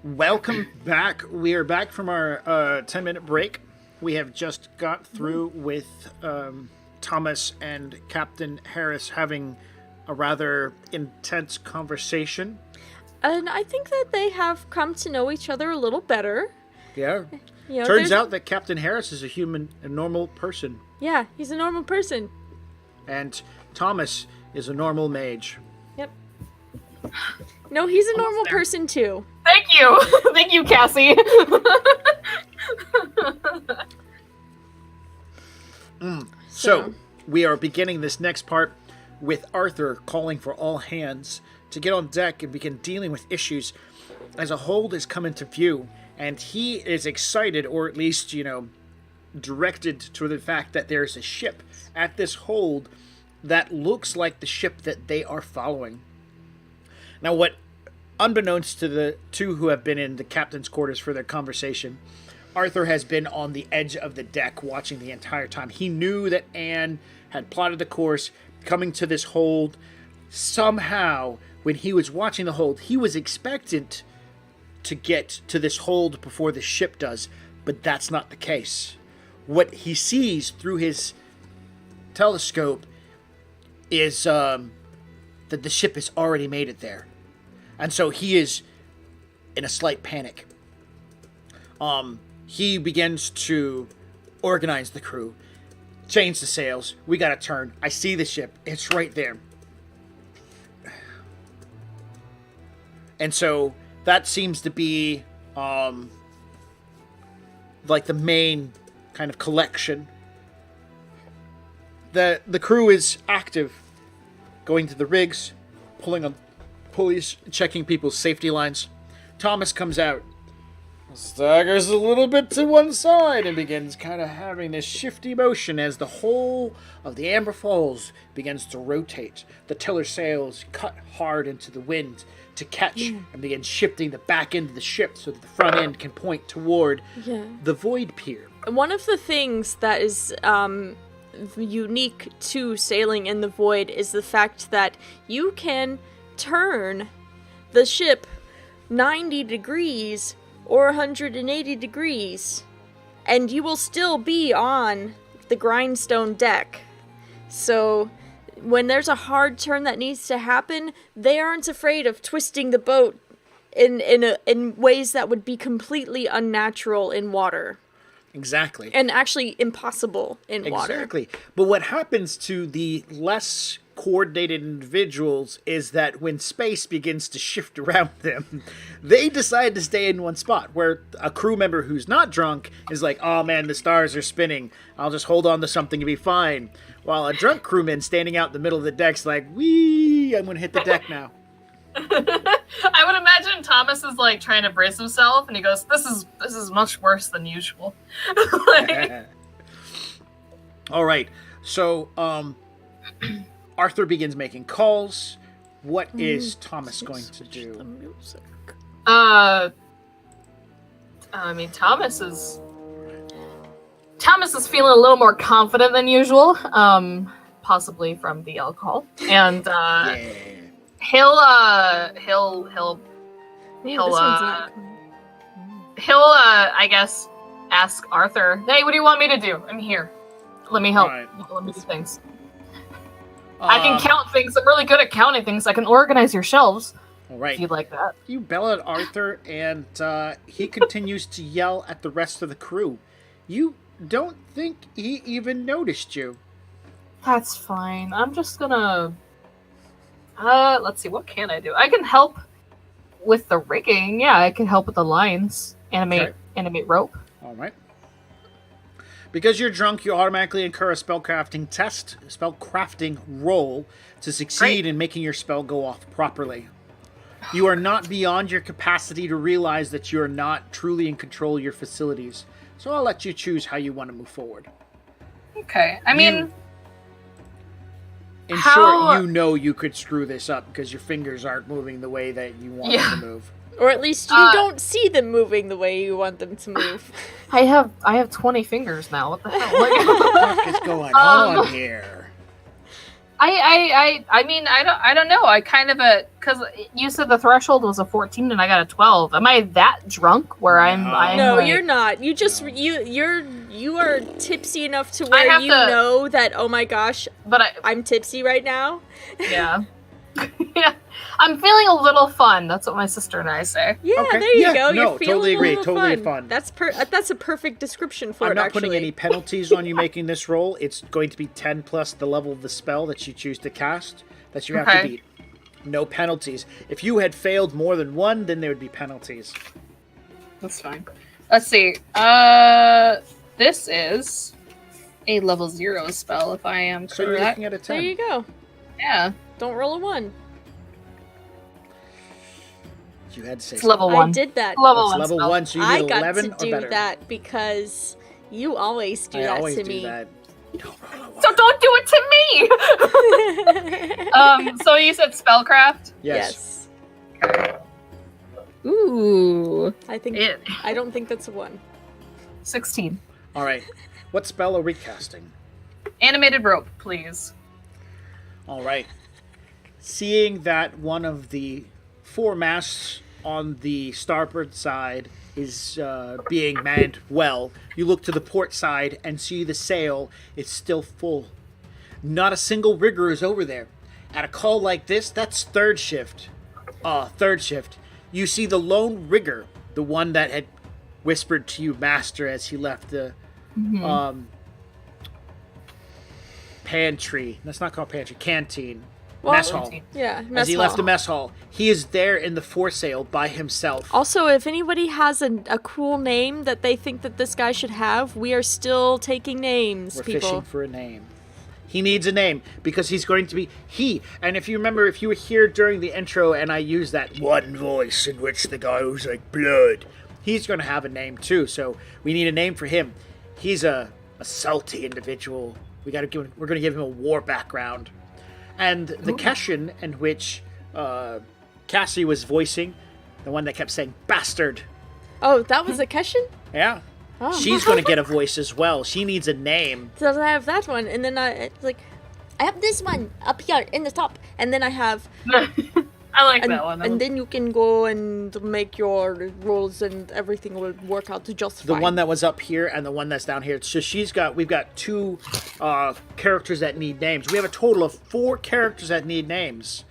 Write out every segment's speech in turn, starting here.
Welcome back. We are back from our 10-minute break. We have just got through with Thomas and Captain Harris having a rather intense conversation. And I think that they have come to know each other a little better. Yeah. Turns out that Captain Harris is a normal person. Yeah, he's a normal person. And Thomas is a normal mage. Yep. No, he's a normal person too. Thank you. Thank you, Cassie. So, we are beginning this next part with Arthur calling for all hands to get on deck and begin dealing with issues as a hold has come into view. And he is excited, or at least, directed to the fact that there's a ship at this hold that looks like the ship that they are following. Now, unbeknownst to the two who have been in the captain's quarters for their conversation, Arthur has been on the edge of the deck watching the entire time. He knew that Anne had plotted the course coming to this hold. Somehow, when he was watching the hold, he was expectant to get to this hold before the ship does, but that's not the case. What he sees through his telescope is that the ship has already made it there. And so he is in a slight panic. He begins to organize the crew. Change the sails. We gotta turn. I see the ship. It's right there. And so that seems to be like the main kind of collection. The crew is active, going to the rigs, pulling on pulleys, checking people's safety lines. Thomas comes out, staggers a little bit to one side, and begins kind of having this shifty motion as the whole of the Amber Falls begins to rotate. The tiller sails cut hard into the wind to catch and begin shifting the back end of the ship so that the front end can point toward the Void Pier. One of the things that is unique to sailing in the Void is the fact that you can turn the ship 90 degrees or 180 degrees, and you will still be on the grindstone deck. So when there's a hard turn that needs to happen, they aren't afraid of twisting the boat in ways that would be completely unnatural in water. Exactly. And actually impossible in water. Exactly. But what happens to the less coordinated individuals is that when space begins to shift around them, they decide to stay in one spot, where a crew member who's not drunk is like, oh man, the stars are spinning, I'll just hold on to something and be fine. While a drunk crewman standing out in the middle of the deck's like, wee, I'm gonna hit the deck now. I would imagine Thomas is like trying to brace himself, and he goes, "This is much worse than usual." All right, so Arthur begins making calls. What is Thomas going to do? I mean, Thomas is feeling a little more confident than usual, possibly from the alcohol, and he'll I guess ask Arthur, "Hey, what do you want me to do? I'm here. Let me help. Right. Let me do things. I can count things. I'm really good at counting things. I can organize your shelves." All right. If you'd like that. You bell at Arthur, and he continues to yell at the rest of the crew. You don't think he even noticed you. That's fine. I'm just gonna... let's see, what can I do? I can help with the rigging. Yeah, I can help with the lines. Animate rope. All right. Because you're drunk, you automatically incur a spellcrafting roll to succeed in making your spell go off properly. You are not beyond your capacity to realize that you are not truly in control of your facilities. So I'll let you choose how you want to move forward. Okay, I mean... In short, you know you could screw this up because your fingers aren't moving the way that you want them to move. Or at least you don't see them moving the way you want them to move. I have 20 fingers now. What the hell? What the fuck is going on here? I mean, I don't know. I kind of because you said the threshold was a 14 and I got a 12. Am I that drunk where I'm No, like, you're not. You just you are tipsy enough to where you know that, oh my gosh, but I'm tipsy right now. Yeah. Yeah. I'm feeling a little fun. That's what my sister and I say. Yeah, Okay. there you Yeah, go. no, You're feeling totally agree. a little Totally fun. fun. That's a perfect description for I'm it, not actually. putting any penalties on you making this roll. It's going to be 10 plus the level of the spell that you choose to cast that you have to beat. No penalties. If you had failed more than one, then there would be penalties. That's fine. Let's see. This is a level 0 spell, if I am correct. So you're looking at a 10. There you go. Yeah. Don't roll a 1. You had to say It's level 1. I did that. Level It's 1 level spell. 1, so you I need got 11 to or do better. that because you always do I that always to do me. that. Don't roll a 1. So don't do it to me! So you said spellcraft? Yes. Ooh. I think It. I don't think that's a 1. 16. All right. What spell are we casting? Animated rope, please. All right. Seeing that one of the 4 masts on the starboard side is being manned well, you look to the port side and see the sail is still full. Not a single rigger is over there. At a call like this, that's third shift. Third shift. You see the lone rigger, the one that had whispered to you, Master, as he left the pantry. That's not called pantry. Canteen. Well, mess hall. Yeah, mess As he hall. left the mess hall, he is there in the foresail by himself. Also, if anybody has a cool name that they think that this guy should have, we are still taking names, We're people. fishing for a name. He needs a name because he's going to be he. And if you remember, if you were here during the intro and I used that one voice in which the guy was like blood, he's going to have a name too. So we need a name for him. He's a salty individual. We're going to give him a war background. And the Keshin in which Cassie was voicing, the one that kept saying bastard. Oh, that was a Keshin? Yeah. Oh. She's going to get a voice as well. She needs a name. So I have that one, and then I have this one up here in the top, and then I have, I like that one. and then you can go and make your rolls, and everything will work out just The fine. one that was up here and the one that's down here. So we've got 2 characters that need names. We have a total of 4 characters that need names.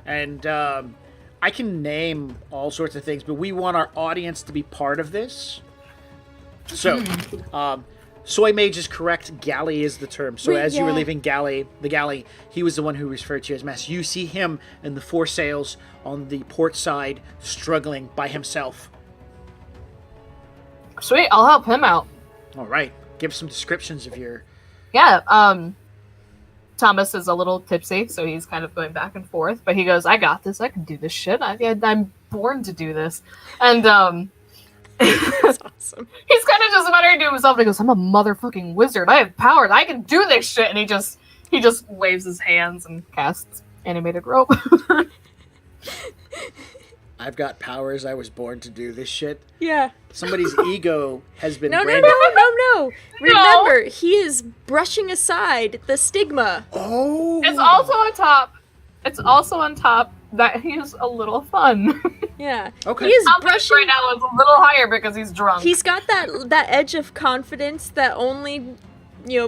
And I can name all sorts of things, but we want our audience to be part of this. So, Soy Mage is correct. Galley is the term. So as you were leaving the galley, he was the one who referred to you as Mass. You see him in the foresails on the port side, struggling by himself. Sweet, I'll help him out. All right. Give some descriptions of your... Yeah, Thomas is a little tipsy, so he's kind of going back and forth, but he goes, I got this, I can do this shit. I'm born to do this. And, That's awesome. he's kind of just muttering to himself, and he goes, I'm a motherfucking wizard, I have powers, I can do this shit, and he just waves his hands and casts animated rope. I've got powers, I was born to do this shit. Yeah. Somebody's ego has been No. branded. Remember, he is brushing aside the stigma. Oh! It's also on top that he's a little fun. Yeah. Okay. He is Confidence brushing. right now is a little higher because he's drunk. He's got that edge of confidence that only,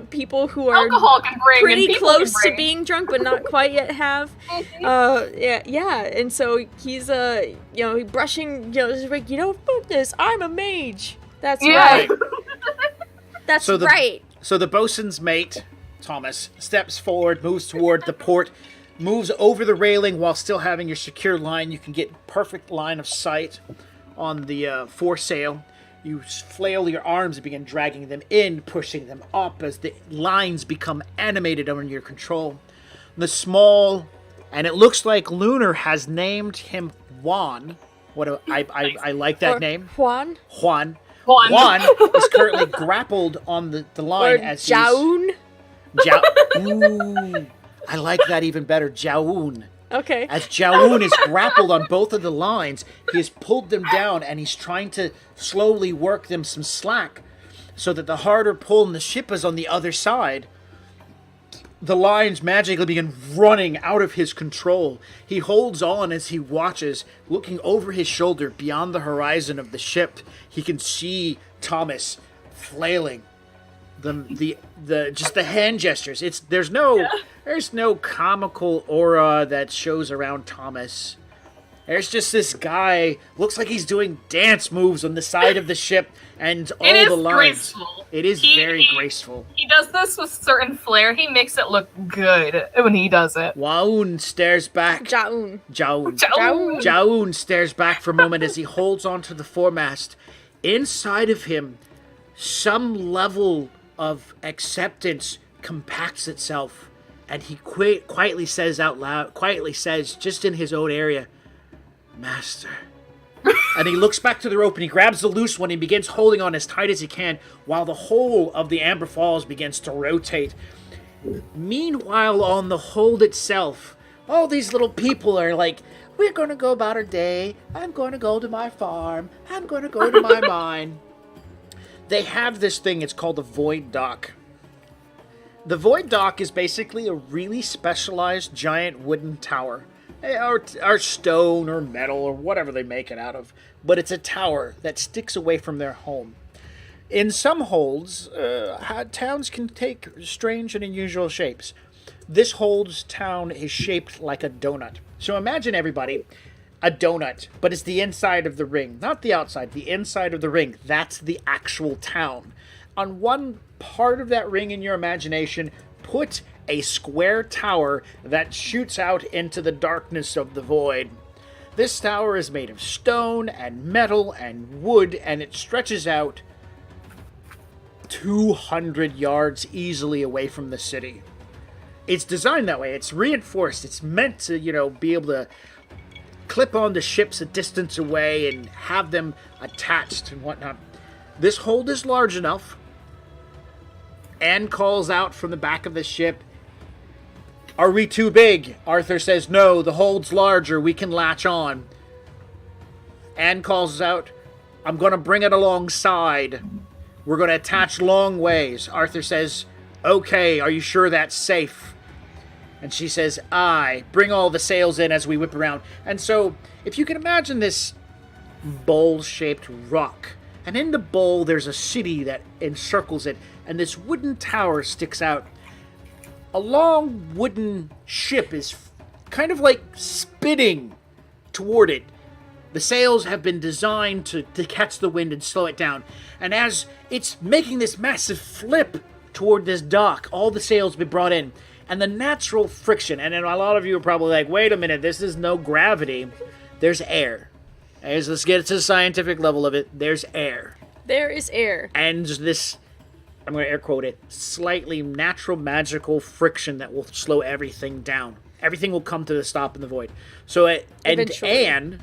people who are Alcohol can bring, and pretty people close can to bring. being drunk but not quite yet have. Yeah. And so he's brushing. He's like, fuck this. I'm a mage. That's right. That's So right. So the bosun's mate, Thomas, steps forward, moves toward the port, moves over the railing while still having your secure line. You can get perfect line of sight on the foresail. You flail your arms and begin dragging them in, pushing them up as the lines become animated under your control. The small, and it looks like Lunar has named him Juan. I like that Or name. Juan. Juan is currently grappled on the line Or as Jaun. Ooh, I like that even better. Jaun. Okay. As Jaun is grappled on both of the lines, he has pulled them down and he's trying to slowly work them some slack so that the harder pull in the ship is on the other side. the lines magically begin running out of his control. He holds on as he watches, looking over his shoulder beyond the horizon of the ship. He can see Thomas flailing. Just the hand gestures. There's no comical aura that shows around Thomas. There's just this guy, looks like he's doing dance moves on the side of the ship, and all the lines. Graceful. It is very graceful. He does this with certain flair. He makes it look good when he does it. Waun stares back. Jaun. Jaun stares back for a moment as he holds onto the foremast. Inside of him, some level of acceptance compacts itself, and he quietly says out loud, just in his own area, "Master." And he looks back to the rope and he grabs the loose one and begins holding on as tight as he can while the whole of the Amber Falls begins to rotate. Meanwhile, on the hold itself, all these little people are like, "We're going to go about our day. I'm going to go to my farm. I'm going to go to my mine." They have this thing, it's called the Void Dock. The Void Dock is basically a really specialized giant wooden tower. Or stone or metal or whatever they make it out of. But it's a tower that sticks away from their home. In some holds, towns can take strange and unusual shapes. This hold's town is shaped like a donut. So imagine, everybody, a donut, but it's the inside of the ring. Not the outside, the inside of the ring. That's the actual town. On one part of that ring in your imagination, put a square tower that shoots out into the darkness of the void. This tower is made of stone and metal and wood, and it stretches out 200 yards easily away from the city. It's designed that way. It's reinforced. It's meant to, be able to clip onto ships a distance away and have them attached and whatnot. This hold is large enough. Anne calls out from the back of the ship, "Are we too big?" Arthur says, "No, the hold's larger. We can latch on." Anne calls out, "I'm going to bring it alongside. We're going to attach long ways." Arthur says, "Okay, are you sure that's safe?" And she says, "Aye, bring all the sails in as we whip around." And so, if you can imagine this bowl-shaped rock, and in the bowl there's a city that encircles it, and this wooden tower sticks out. A long wooden ship is kind of like spinning toward it. The sails have been designed to catch the wind and slow it down. And as it's making this massive flip toward this dock, all the sails have been brought in. And the natural friction, and then a lot of you are probably like, "Wait a minute, this is no gravity." There's air. Let's get to the scientific level of it. There's air. There is air. And this, I'm going to air quote it, slightly natural magical friction that will slow everything down. Everything will come to a stop in the void. So, and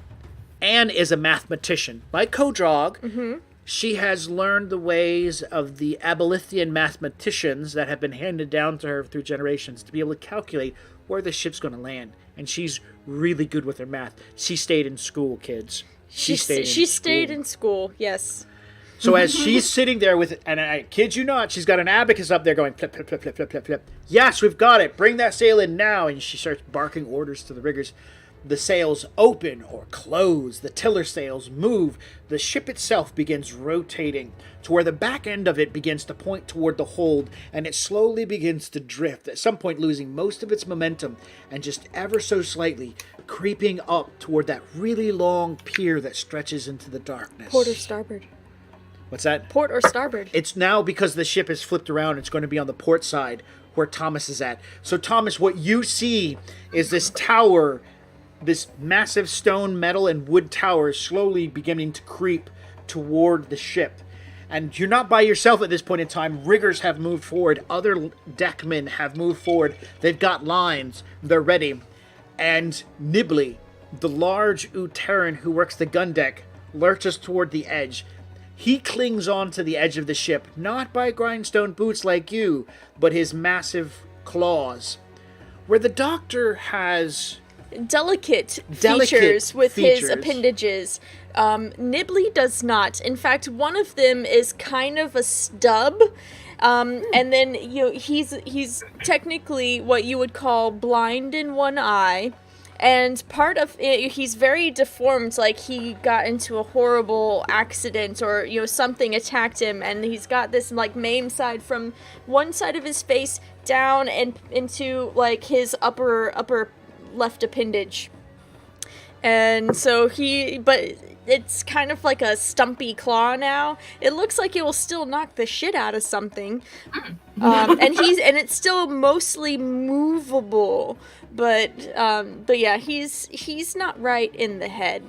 Anne is a mathematician. Like Kodrog, she has learned the ways of the Abolithian mathematicians that have been handed down to her through generations to be able to calculate where the ship's going to land. And she's really good with her math. She stayed in school, kids. She stayed in school, yes. So as she's sitting there with, and I kid you not, she's got an abacus up there going flip, flip, flip, flip, flip, flip, flip. "Yes, we've got it. Bring that sail in now." And she starts barking orders to the riggers. The sails open or close. The tiller sails move. The ship itself begins rotating to where the back end of it begins to point toward the hold, and it slowly begins to drift, at some point losing most of its momentum and just ever so slightly creeping up toward that really long pier that stretches into the darkness. Port or starboard? What's that? Port or starboard? It's now, because the ship is flipped around, it's going to be on the port side where Thomas is at. So Thomas, what you see is this tower, this massive stone, metal, and wood tower slowly beginning to creep toward the ship. And you're not by yourself at this point in time. Riggers have moved forward. Other deckmen have moved forward. They've got lines. They're ready. And Nibbly, the large uterran who works the gun deck, lurches toward the edge. He clings on to the edge of the ship, not by grindstone boots like you, but his massive claws. Where the doctor has delicate features with his appendages. Nibbly does not. In fact, one of them is kind of a stub, And then he's technically what you would call blind in one eye. And part of it, he's very deformed, like he got into a horrible accident or, something attacked him, and he's got this, like, maimed side from one side of his face down and into, like, his upper left appendage. And so but it's kind of like a stumpy claw now. It looks like it will still knock the shit out of something. And it's still mostly movable. But yeah, he's not right in the head.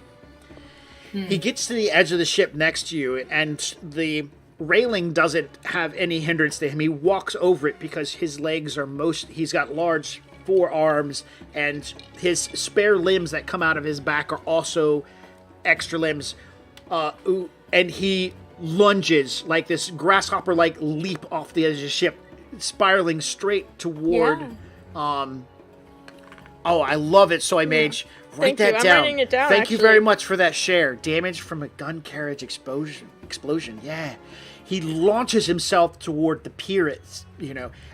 He gets to the edge of the ship next to you, and the railing doesn't have any hindrance to him. He walks over it because his legs are he's got large forearms, and his spare limbs that come out of his back are also extra limbs. And he lunges like this grasshopper-like leap off the edge of the ship, spiraling straight toward... Yeah. Oh, I love it, Soy Mage. Write that down. I'm writing it down, Thank you very much for that share. Damage from a gun carriage explosion. Yeah. He launches himself toward the pier,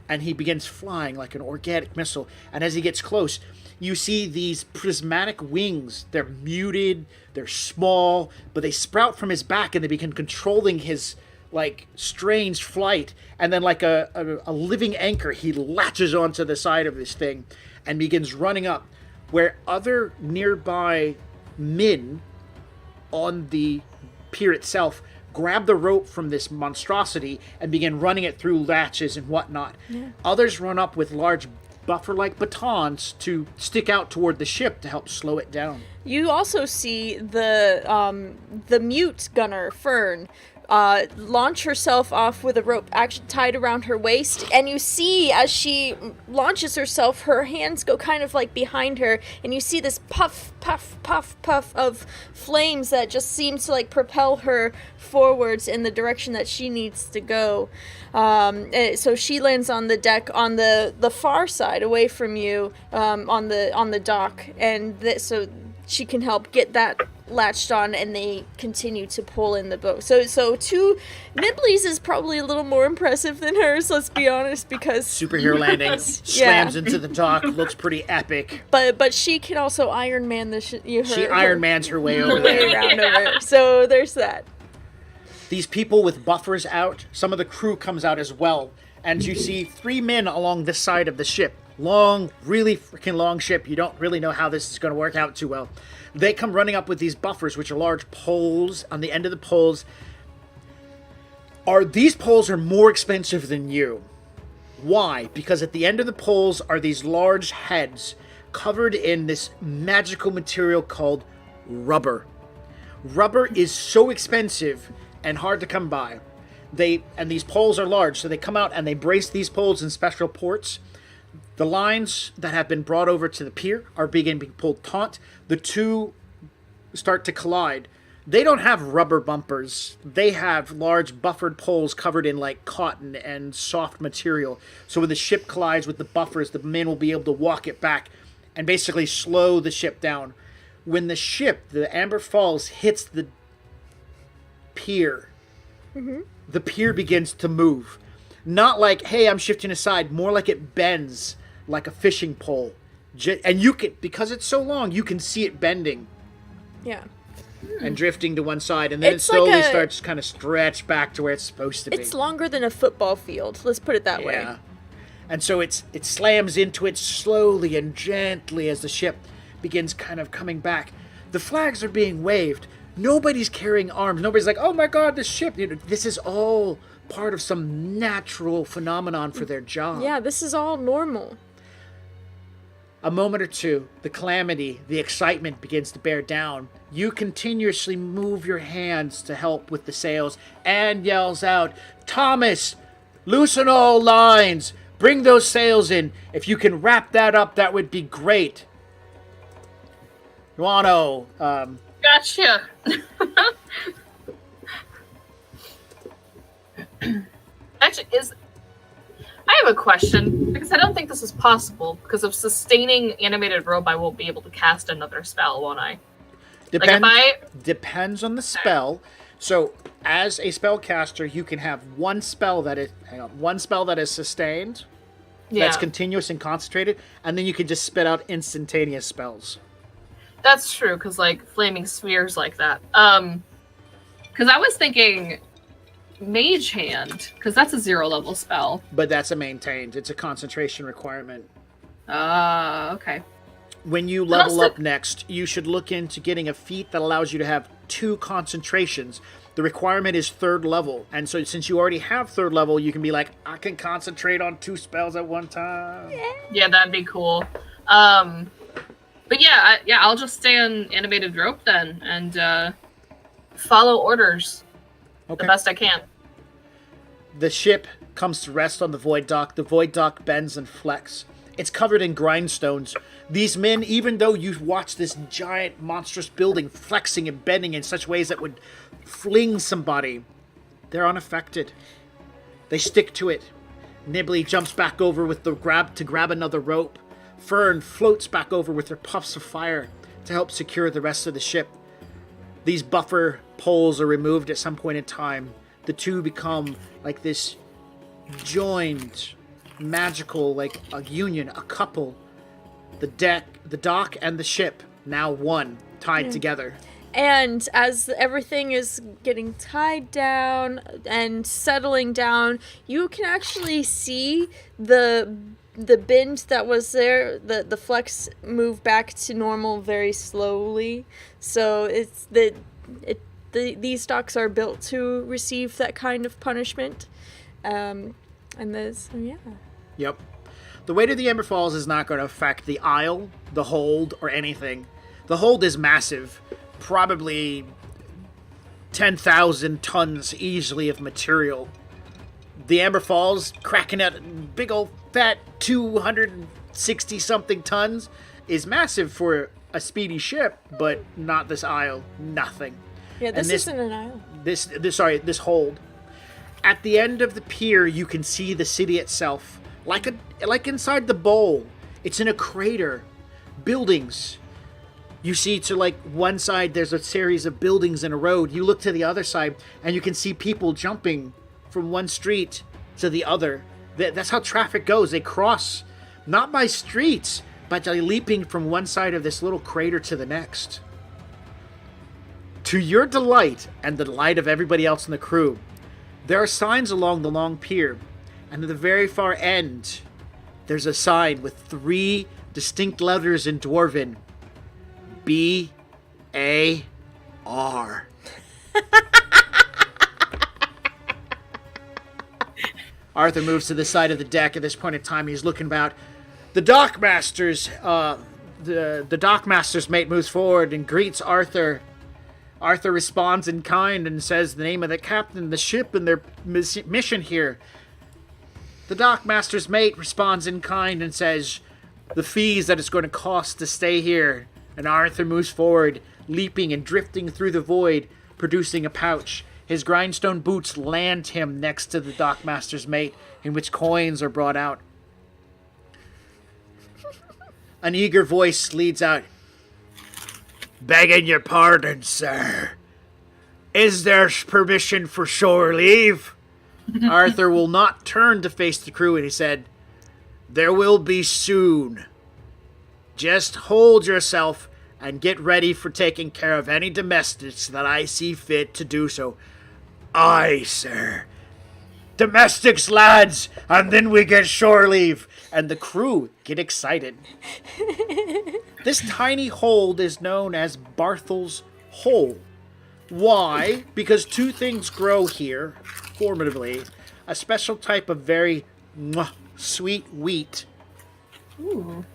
and he begins flying like an organic missile. And as he gets close, you see these prismatic wings. They're muted, they're small, but they sprout from his back and they begin controlling his, like, strange flight. And then like a living anchor, he latches onto the side of this thing and begins running up, where other nearby men on the pier itself grab the rope from this monstrosity and begin running it through latches and whatnot. Yeah. Others run up with large buffer-like batons to stick out toward the ship to help slow it down. You also see the mute gunner, Fern, launch herself off with a rope actually tied around her waist, and you see as she launches herself, her hands go kind of like behind her, and you see this puff, puff, puff, puff of flames that just seem to like propel her forwards in the direction that she needs to go. So she lands on the deck on the far side, away from you, on the dock, and so she can help get that latched on, and they continue to pull in the boat. So two Nibblies is probably a little more impressive than hers, let's be honest, because superhero landing, slams into the dock, looks pretty epic. But she can also Iron Man she Iron Mans her way over there. Around over. So there's that. These people with buffers out, some of the crew comes out as well, and you see 3 men along this side of the ship. Long, really freaking long ship. You don't really know how this is going to work out too well. They come running up with these buffers, which are large poles. On the end of the poles, these poles are more expensive than you. Why? Because at the end of the poles are these large heads covered in this magical material called rubber. Rubber is so expensive and hard to come by. These poles are large, so they come out and they brace these poles in special ports. The lines that have been brought over to the pier are being pulled taut. The two start to collide. They don't have rubber bumpers. They have large buffered poles covered in like cotton and soft material. So when the ship collides with the buffers, the men will be able to walk it back and basically slow the ship down. When the ship, the Amber Falls, hits the pier, the pier begins to move. Not like, hey, I'm shifting aside, more like it bends like a fishing pole. And you can, because it's so long, you can see it bending. Yeah. And drifting to one side, and then it slowly starts to kind of stretch back to where it's supposed to be. It's longer than a football field, let's put it that way. Yeah. And so it slams into it slowly and gently as the ship begins kind of coming back. The flags are being waved. Nobody's carrying arms. Nobody's like, oh my god, the ship. This is all part of some natural phenomenon for their job. Yeah, this is all normal. A moment or two, the calamity, the excitement begins to bear down. You continuously move your hands to help with the sails and yells out, Thomas, loosen all lines. Bring those sails in. If you can wrap that up, that would be great. Juano, Gotcha. Actually, I have a question, because I don't think this is possible. Because of sustaining animated robe, I won't be able to cast another spell, won't I? Depends on the spell. So as a spellcaster, you can have one spell that is sustained, that's continuous and concentrated, and then you can just spit out instantaneous spells. That's true, because, like, flaming spheres like that. Because I was thinking Mage Hand, because that's a 0-level spell. But that's a maintained. It's a concentration requirement. Okay. When you level up next, you should look into getting a feat that allows you to have 2 concentrations. The requirement is 3rd level, and so since you already have 3rd level, you can be like, I can concentrate on 2 spells at one time. Yeah, that'd be cool. But yeah, I'll just stay on animated rope then, and follow orders the best I can. The ship comes to rest on the void dock. The void dock bends and flex. It's covered in grindstones. These men, even though you watch this giant, monstrous building flexing and bending in such ways that would fling somebody, they're unaffected. They stick to it. Nibbly jumps back over with the grab another rope. Fern floats back over with her puffs of fire to help secure the rest of the ship. These buffer poles are removed at some point in time. The two become like this joined, magical, like a union, a couple. The dock and the ship, now one, tied together. And as everything is getting tied down and settling down, you can actually see the bend that was there, the flex move back to normal very slowly. So it's these docks are built to receive that kind of punishment. Yep. The weight of the Ember Falls is not going to affect the Isle, the hold, or anything. The hold is massive. Probably 10,000 tons easily of material. The Amber Falls, cracking out big old fat 260-something tons, is massive for a speedy ship, but not this Isle. Nothing. Yeah, this isn't an Isle. This hold. At the end of the pier, you can see the city itself. Like inside the bowl. It's in a crater. Buildings. You see to like one side there's a series of buildings and a road. You look to the other side and you can see people jumping from one street to the other. That's how traffic goes. They cross not by streets, but by leaping from one side of this little crater to the next. To your delight and the delight of everybody else in the crew, there are signs along the long pier, and at the very far end, there's a sign with 3 distinct letters in Dwarven. B-A-R. Arthur moves to the side of the deck at this point in time. He's looking about. The dockmaster's mate moves forward and greets Arthur. Arthur responds in kind and says the name of the captain, the ship, and their mission here. The dockmaster's mate responds in kind and says the fees that it's going to cost to stay here. And Arthur moves forward, leaping and drifting through the void, producing a pouch. His grindstone boots land him next to the dockmaster's mate, in which coins are brought out. An eager voice leads out. Begging your pardon, sir. Is there permission for shore leave? Arthur will not turn to face the crew, and he said, there will be soon. Just hold yourself and get ready for taking care of any domestics that I see fit to do so. Aye, sir. Domestics, lads, and then we get shore leave. And the crew get excited. This tiny hold is known as Barthel's Hole. Why? Because 2 things grow here, formidably. A special type of very sweet wheat. Ooh.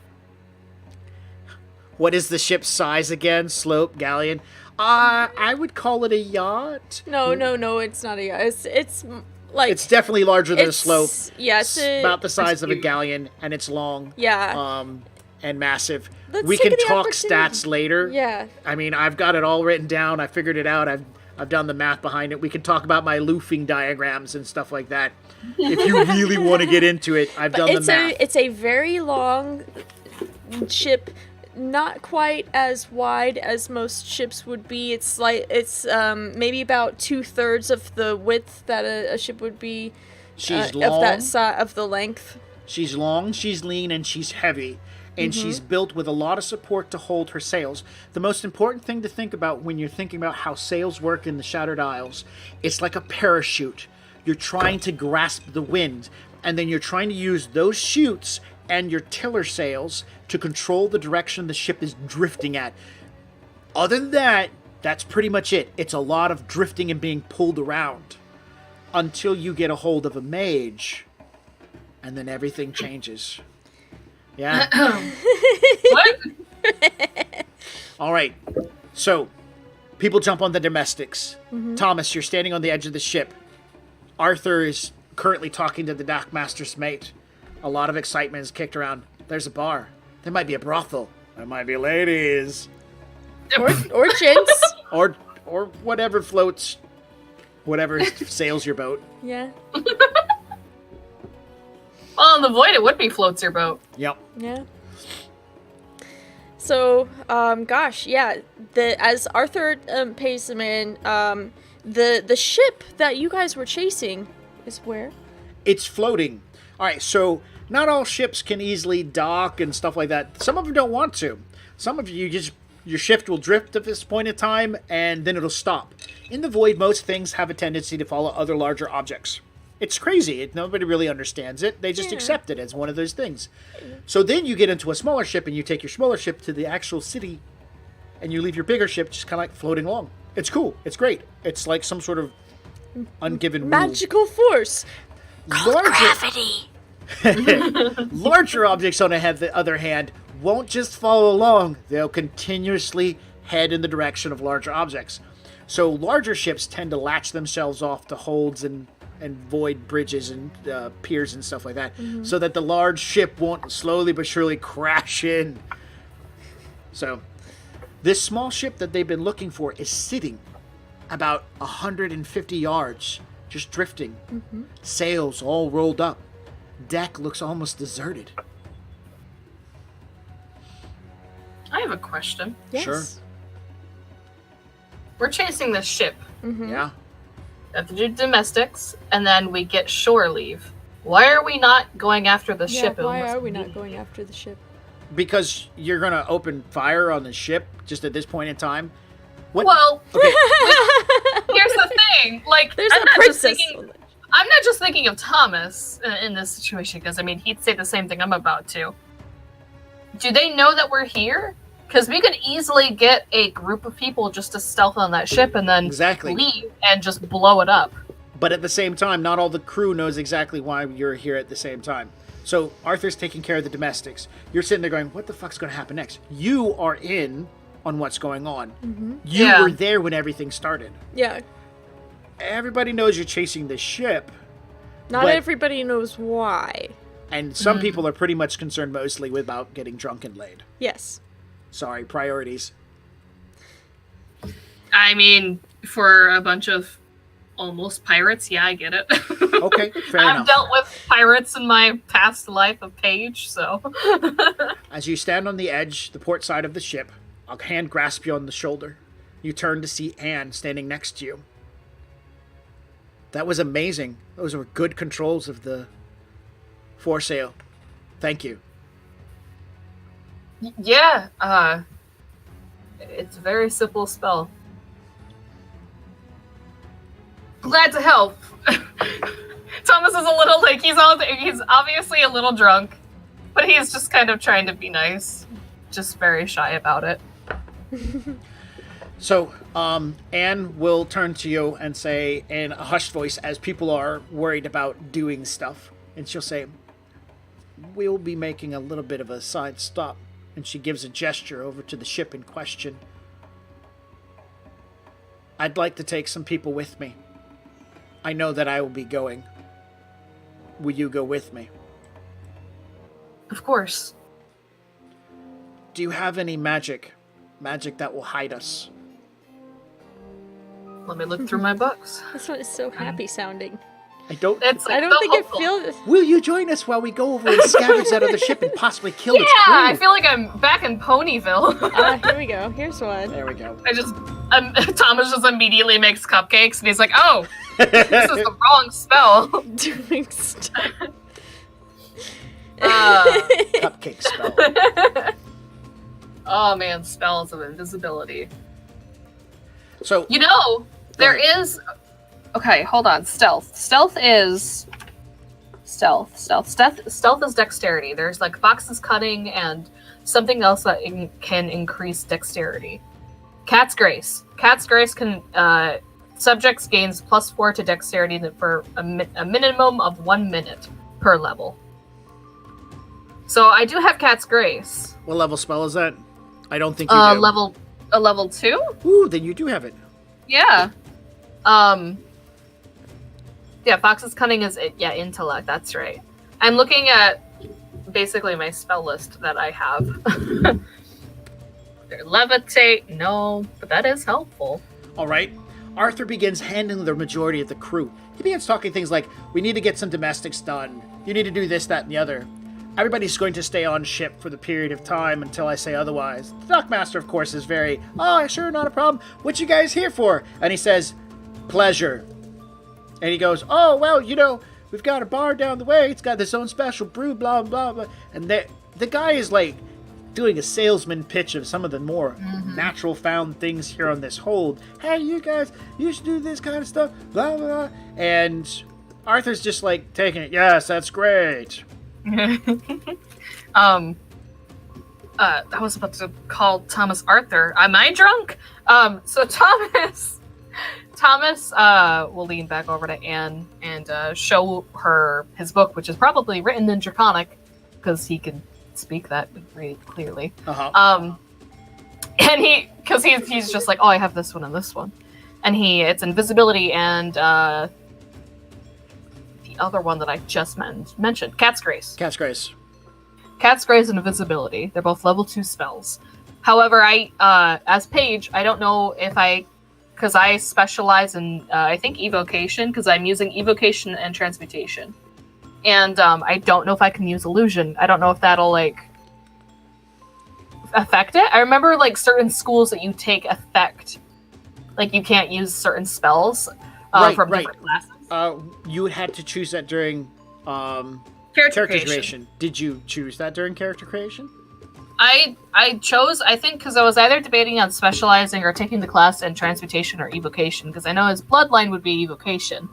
What is the ship's size again? Slope, galleon? I would call it a yacht. No, it's not a yacht. It's like... It's definitely larger than a slope. Yeah, it's about the size of a galleon, and it's long. Yeah. And massive. We can talk stats later. Yeah. I mean, I've got it all written down. I figured it out. I've done the math behind it. We can talk about my loofing diagrams and stuff like that. If you really want to get into it, I've done the math. It's a very long ship not quite as wide as most ships would be. It's maybe about 2/3 of the width that a ship would be. She's long. Of that of the length. She's long, she's lean, and she's heavy. And she's built with a lot of support to hold her sails. The most important thing to think about when you're thinking about how sails work in the Shattered Isles, it's like a parachute. You're trying to grasp the wind, and then you're trying to use those chutes and your tiller sails to control the direction the ship is drifting at. Other than that, that's pretty much it. It's a lot of drifting and being pulled around until you get a hold of a mage, and then everything changes. Yeah. What? All right. So, people jump on the domestics. Thomas, you're standing on the edge of the ship. Arthur is currently talking to the dockmaster's mate. A lot of excitement is kicked around. There's a bar. There might be a brothel. There might be ladies. Or gents. Or whatever floats, whatever sails your boat. Yeah. Well, in the void, it would be floats your boat. Yep. Yeah. So, gosh, yeah. As Arthur pays them in, the ship that you guys were chasing is where? It's floating. All right, so not all ships can easily dock and stuff like that. Some of them don't want to. Some of you just, your shift will drift at this point in time, and then it'll stop. In the void, most things have a tendency to follow other larger objects. It's crazy. Nobody really understands it. They just accept it as one of those things. So then you get into a smaller ship, and you take your smaller ship to the actual city, and you leave your bigger ship just kind of like floating along. It's cool. It's great. It's like some sort of ungiven rule. Magical force. Gravity. Larger objects, on the other hand, won't just follow along. They'll continuously head in the direction of larger objects. So larger ships tend to latch themselves off to holds and void bridges and piers and stuff like that, so that the large ship won't slowly but surely crash in. So this small ship that they've been looking for is sitting about 150 yards, just drifting. Sails all rolled up. Deck looks almost deserted. I have a question. Yes. Sure. We're chasing this ship. Yeah. Have to do domestics, and then we get shore leave. Why are we not going after the ship? Why are we not going after the ship? Because you're going to open fire on the ship just at this point in time. What? Well, Okay. here's the thing. Like, There's I'm a not princess. just thinking of Thomas in this situation, because, I mean, he'd say the same thing I'm about to. Do they know that we're here? Because we could easily get a group of people just to stealth on that ship and then leave and just blow it up. But at the same time, not all the crew knows exactly why you're here at the same time. So Arthur's taking care of the domestics. You're sitting there going, what the fuck's going to happen next? You are in on what's going on. You were there when everything started. Yeah. Everybody knows you're chasing the ship. Not everybody knows why. And some people are pretty much concerned mostly about getting drunk and laid. Yes. Sorry, priorities. I mean, for a bunch of almost pirates, yeah, I get it. Okay, fair enough. I've dealt with pirates in my past life of Paige, so. As you stand on the edge, the port side of the ship, a hand grasps you on the shoulder. You turn to see Anne standing next to you. That was amazing. Those were good controls of the foresail. Thank you. Yeah, it's a very simple spell. Glad to help. Thomas is a little, like, he's obviously a little drunk, but he's just kind of trying to be nice. Just very shy about it. So, Anne will turn to you and say in a hushed voice, as people are worried about doing stuff, and she'll say, we'll be making a little bit of a side stop. And she gives a gesture over to the ship in question. I'd like to take some people with me. I know that I will be going. Will you go with me? Of course. Do you have any magic? Magic that will hide us? Let me look through my books. This one is so happy sounding. I don't It's like I don't so think hopeful. I feel this. Will you join us while we go over and scavenge that other ship and possibly kill its Yeah, crew? I feel like I'm back in Ponyville. Here we go. Here's one. There we go. Thomas just immediately makes cupcakes, and he's like, "Oh, this is the wrong spell." Doing stuff. Cupcake spell. Oh man, spells of invisibility. So, You know, there is. Okay, hold on. Stealth. Stealth is dexterity. There's like Fox's cunning and something else that can increase dexterity. Cat's Grace. Cat's Grace can subjects gains +4 to dexterity for a minimum of 1 minute per level. So I do have Cat's Grace. what level spell is that? I don't think you do. Level 2? Ooh, then you do have it. Yeah. Yeah, Fox's cunning is intellect. That's right. I'm looking at basically my spell list that I have. Levitate, no, but that is helpful. All right. Arthur begins handling the majority of the crew. He begins talking things like, we need to get some domestics done. You need to do this, that, and the other. Everybody's going to stay on ship for the period of time until I say otherwise. The dockmaster, of course, is very, oh, sure, not a problem. What you guys here for? And he says, pleasure. And he goes, oh, well, we've got a bar down the way. It's got its own special brew, blah, blah, blah. And the guy is like doing a salesman pitch of some of the more natural found things here on this hold. Hey, you guys, you should do this kind of stuff, blah, blah, blah. And Arthur's just like taking it. Yes, that's great. I was about to call Thomas Arthur. Am I drunk? So Thomas will lean back over to Anne and show her his book, which is probably written in Draconic, because he can speak that really clearly. And because he's just like, oh, I have this one and this one, and it's invisibility and the other one that I just mentioned, Cat's Grace. Cat's Grace. Cat's Grace and invisibility. They're both level 2 spells. However, as Paige, I don't know if because I specialize in, I think, evocation, because I'm using evocation and transmutation. And I don't know if I can use illusion. I don't know if that'll, affect it. I remember, certain schools that you take effect. You can't use certain spells from different classes. You had to choose that during Character creation. Did you choose that during character creation? I chose, I think, because I was either debating on specializing or taking the class in transmutation or evocation, because I know his bloodline would be evocation.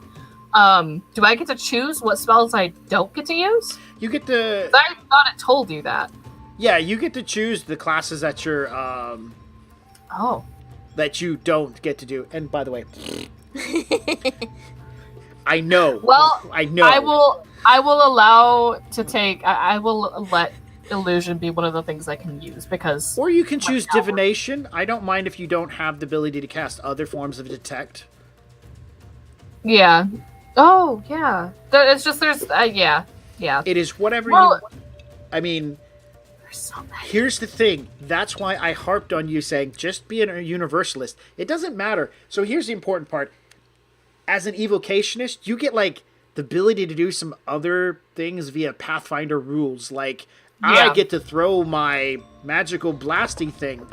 Do I get to choose what spells I don't get to use? You get to... I thought it told you that. Yeah, you get to choose the classes that you're, that you don't get to do. And by the way... I know. Well, I know. I will allow to take... I will let illusion be one of the things I can use, because... Or you can choose divination. I don't mind if you don't have the ability to cast other forms of detect. Yeah. Oh, yeah. It's just, there's... yeah. It is whatever Well, you... I mean... There's so many. Here's the thing. That's why I harped on you saying, just be a universalist. It doesn't matter. So here's the important part. As an evocationist, you get, the ability to do some other things via Pathfinder rules. I get to throw my magical blasting thing.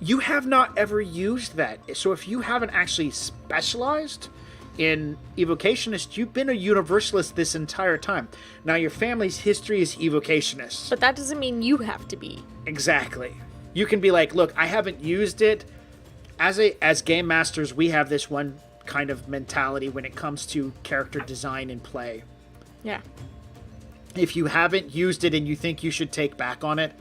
You have not ever used that. So if you haven't actually specialized in evocationist, you've been a universalist this entire time. Now, your family's history is evocationist. But that doesn't mean you have to be. Exactly. You can be like, look, I haven't used it. As game masters, we have this one kind of mentality when it comes to character design and play. Yeah. If you haven't used it and you think you should take back on it,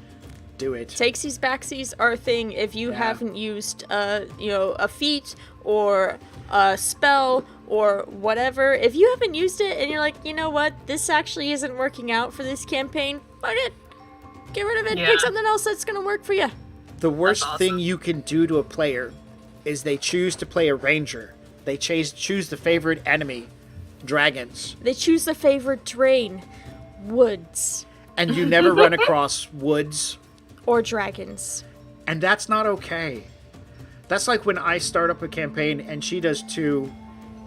do it. Takesies, backsies are a thing if you haven't used, a feat or a spell or whatever. If you haven't used it and you're like, you know what, this actually isn't working out for this campaign, fuck it. Get rid of it. Yeah. Pick something else that's going to work for you. The worst awesome. thing you can do to a player is they choose to play a ranger. They choose the favorite enemy, dragons. They choose the favorite terrain, woods. And you never run across woods. Or dragons. And that's not okay. That's like when I start up a campaign and she does too.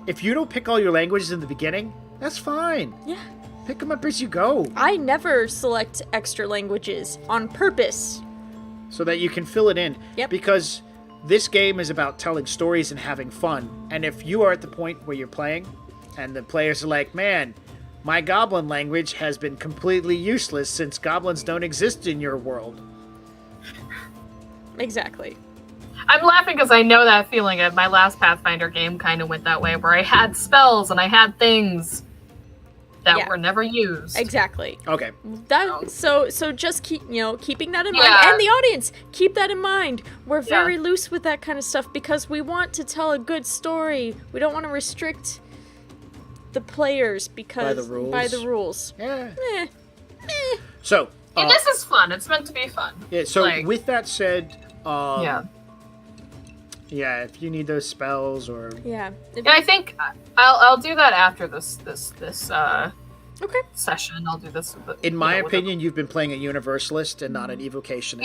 If you don't pick all your languages in the beginning, That's fine. Yeah. Pick them up as you go. I never select extra languages on purpose. So that you can fill it in. Yep. Because this game is about telling stories and having fun. And if you are at the point where you're playing and the players are like, man, my goblin language has been completely useless since goblins don't exist in your world. Exactly. I'm laughing because I know that feeling. My last Pathfinder game kind of went that way, where I had spells and I had things that were never used. Exactly. Okay. So just keeping that in mind, Yeah. and the audience, keep that in mind. We're very loose with that kind of stuff because we want to tell a good story. We don't want to restrict the players because by the rules. Yeah. So. This is fun. It's meant to be fun. Yeah. So with that said, yeah, if you need those spells or I think I'll do that after this okay session. I'll do this. In my opinion, you've been playing a universalist and not an evocationist.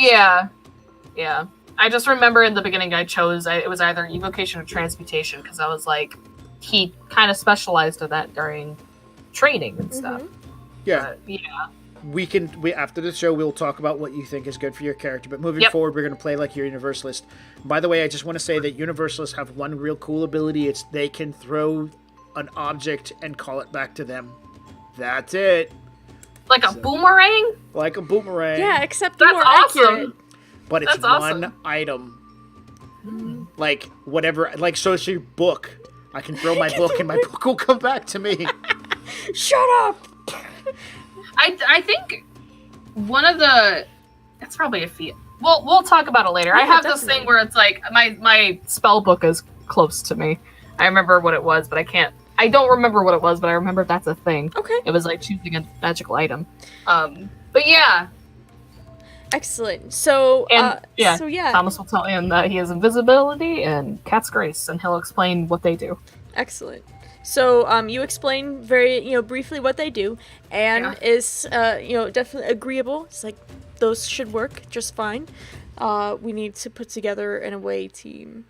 Yeah. I just remember in the beginning I chose it was either evocation or transmutation because I was like, he kind of specialized in that during training and stuff. Yeah. But, We after the show we'll talk about what you think is good for your character, but moving forward we're going to play like your universalist. By the way, I just want to say that universalists have one real cool ability. It's they can throw an object and call it back to them. That's it. Like a boomerang? Like a boomerang. Yeah, except That's more awesome. accurate. But it's That's awesome. one item. Like whatever, like so it's your book. I can throw my book and my book will come back to me. Shut up. I think one of the it's probably a feat. We'll talk about it later. I have this thing where it's like my spell book is close to me. I remember what it was, but I don't remember what it was, but I remember that's a thing. Okay. It was like choosing a magical item. But yeah. Excellent. So Thomas will tell him that he has invisibility and cat's grace, and he'll explain what they do. Excellent. So, you explain very, briefly what they do, and is, definitely agreeable. It's like, those should work just fine. We need to put together an away team.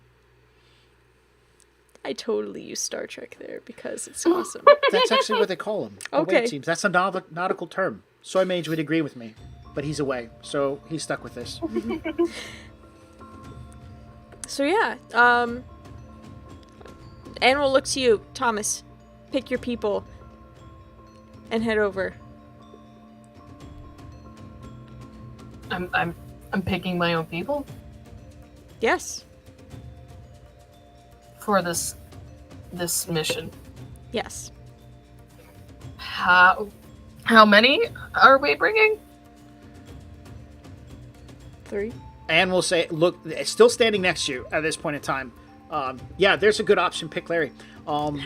I totally use Star Trek there because it's awesome. That's actually what they call them. Okay. Away teams. That's a nautical term. Soy Mage would agree with me, but he's away, so he's stuck with this. So, yeah, and we'll look to you, Thomas. Pick your people and head over. I'm picking my own people Yes. for this mission. Yes. How many are we bringing? 3. And we'll say, look, still standing next to you at this point in time. There's a good option. Pick Larry. No.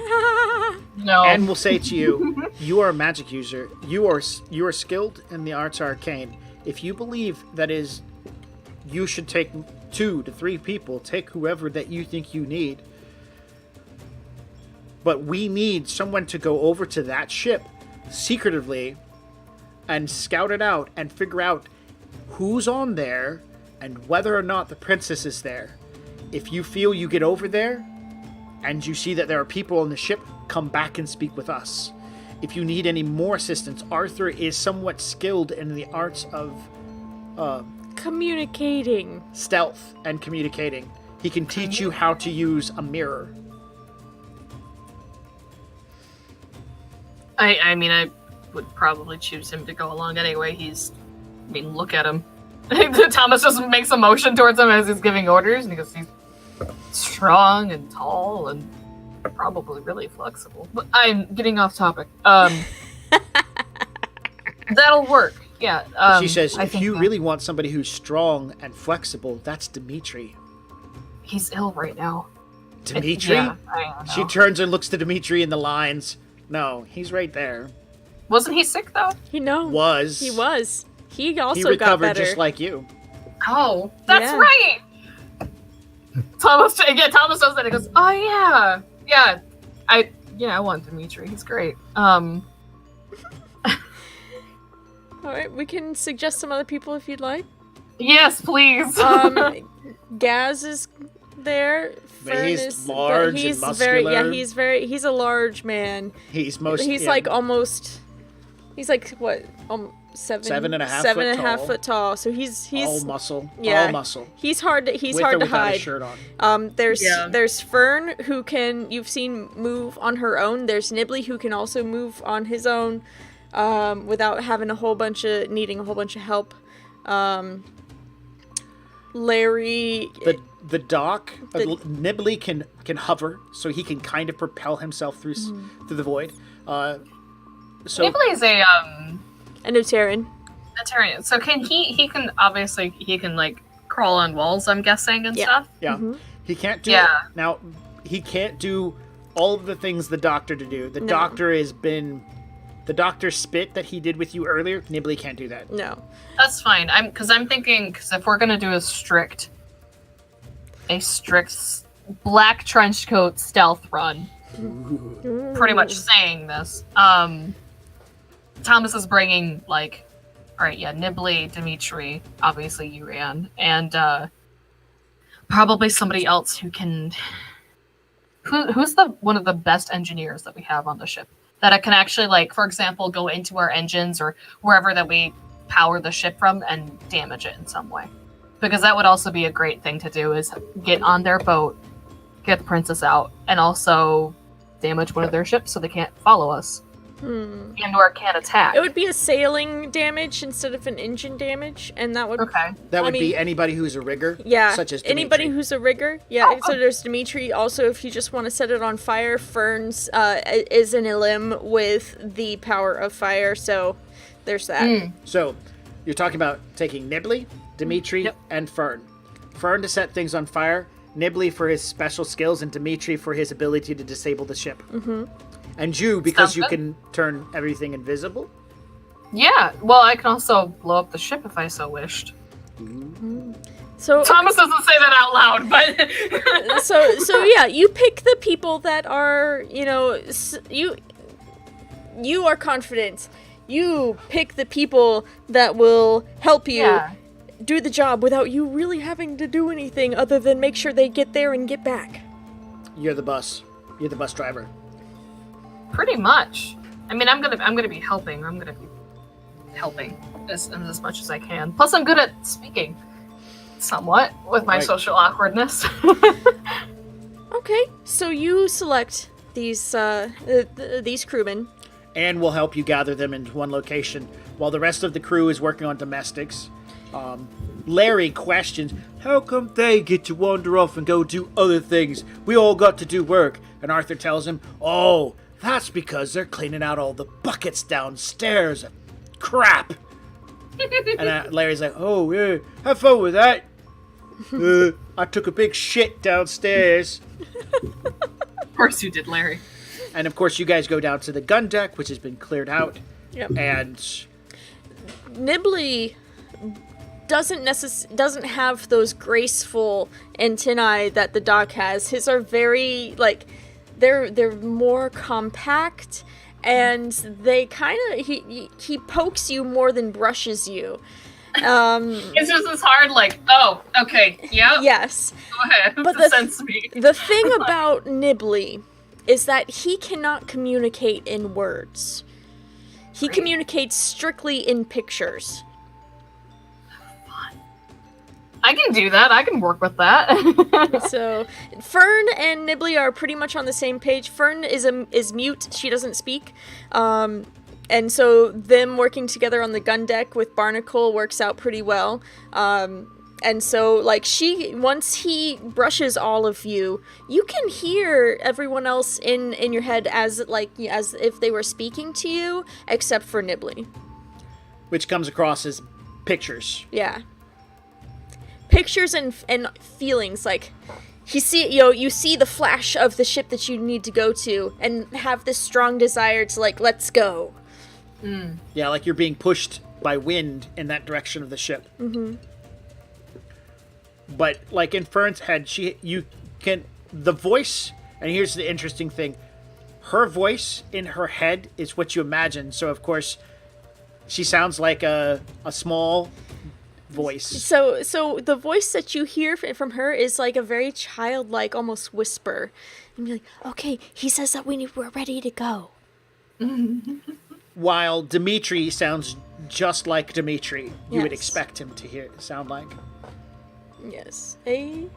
And we'll say to you, you are a magic user. You are skilled in the arts arcane. If you believe you should take 2 to 3 people. Take whoever that you think you need. But we need someone to go over to that ship secretively and scout it out and figure out who's on there and whether or not the princess is there. If you feel you get over there and you see that there are people on the ship, come back and speak with us. If you need any more assistance, Arthur is somewhat skilled in the arts of communicating, stealth, and communicating. He can teach you how to use a mirror. I would probably choose him to go along anyway. Look at him. Thomas just makes a motion towards him as he's giving orders, and he goes, he's strong and tall and probably really flexible. But I'm getting off topic. That'll work. Yeah. She says, if you really want somebody who's strong and flexible, that's Dimitri. He's ill right now. Dimitri? I don't know. She turns and looks to Dimitri in the lines. No, he's right there. Wasn't he sick though? He was. He also he got recovered better. just like you. Oh, that's Yeah. right. Thomas says that. He goes, "Oh yeah. I want Dimitri. He's great." All right, we can suggest some other people if you'd like. Yes, please. Gaz is there. Fern he's is, large but he's and muscular. he's a large man. He's like almost, he's like what, 7.5 foot tall. So he's all muscle. Yeah, all muscle. He's hard to With or hide. without a shirt on. There's Fern who you've seen move on her own. There's Nibbly who can also move on his own, without having needing a whole bunch of help. Larry. The doc, Nibbly can hover, so he can kind of propel himself through the void. So Nibbly is a uterran. Uterran. So he can like crawl on walls, I'm guessing, and stuff. Yeah. Mm-hmm. He can't do now. He can't do all of the things the doctor to do. The doctor spit that he did with you earlier. Nibbly can't do that. No. That's fine. I'm thinking, because if we're gonna do a strict black trench coat stealth run, pretty much saying this. Thomas is bringing Nibbly, Dimitri, obviously uterran, and probably somebody else who can. Who's one of the best engineers that we have on the ship that can actually, like, for example, go into our engines or wherever that we power the ship from and damage it in some way. Because that would also be a great thing to do, is get on their boat, get the princess out, and also damage one of their ships so they can't follow us. And or can't attack. It would be a sailing damage instead of an engine damage, and that would... Okay. That would be anybody who's a rigger. Yeah, such as Dimitri. anybody who's a rigger. Yeah, so there's Dimitri. Also, if you just want to set it on fire, Fern's is an elym with the power of fire, so there's that. So, you're talking about taking Nibbly, Dimitri, and Fern. Fern to set things on fire, Nibbly for his special skills, and Dimitri for his ability to disable the ship. And you, because you can turn everything invisible? Yeah, well, I can also blow up the ship if I so wished. So Thomas doesn't say that out loud, but... so yeah, you pick the people that are, you are confident. You pick the people that will help you do the job without you really having to do anything other than make sure they get there and get back. You're the bus. You're the bus driver. Pretty much. I mean, I'm gonna be helping. I'm gonna be helping as much as I can. Plus, I'm good at speaking, somewhat, with my social awkwardness. Okay, so you select these crewmen, and we'll help you gather them into one location while the rest of the crew is working on domestics. Larry questions, how come they get to wander off and go do other things? We all got to do work. And Arthur tells him, oh, that's because they're cleaning out all the buckets downstairs. Crap. And Larry's like, oh, yeah, have fun with that. I took a big shit downstairs. Of course you did, Larry. And of course you guys go down to the gun deck, which has been cleared out. Yep. And Nibbly doesn't have those graceful antennae that the doc has. His are very, like, they're more compact, and they kind of he pokes you more than brushes you. It's just this hard, like, oh, okay, yeah. Yes. Go ahead. But Sense me. The thing about Nibbly is that he cannot communicate in words. He communicates strictly in pictures. I can do that. I can work with that. So, Fern and Nibbly are pretty much on the same page. Fern is mute. She doesn't speak. And so them working together on the gun deck with Barnacle works out pretty well. And so, like, once he brushes all of you, you can hear everyone else in your head as if they were speaking to you, except for Nibbly. which comes across as pictures. Yeah. Pictures and feelings, like you see the flash of the ship that you need to go to and have this strong desire to, like, let's go. Mm. Yeah, like you're being pushed by wind in that direction of the ship. Mm-hmm. But like in Fern's head, the voice, and here's the interesting thing, her voice in her head is what you imagine. So of course, she sounds like a small voice. So the voice that you hear from her is like a very childlike, almost whisper. And you're like, okay, he says that we're ready to go. While Dimitri sounds just like Dimitri, you would Yes. expect him to sound like. Yes. Hey.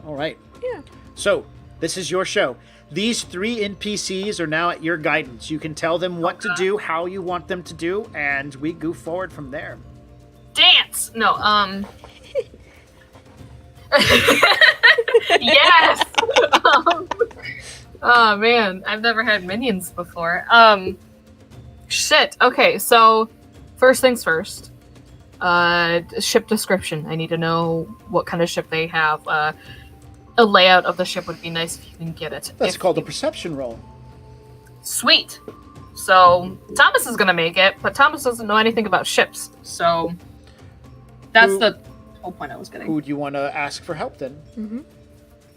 All right. Yeah. So, this is your show. These 3 NPCs are now at your guidance. You can tell them what to do, how you want them to do, and we go forward from there. Dance! No, yes! Oh, man. I've never had minions before. Shit. Okay, so, first things first. Ship description. I need to know what kind of ship they have. A layout of the ship would be nice if you can get it. That's called a perception roll. Sweet. So Thomas is gonna make it, but Thomas doesn't know anything about ships. So that's the whole point I was getting. Who do you want to ask for help then? Mm-hmm.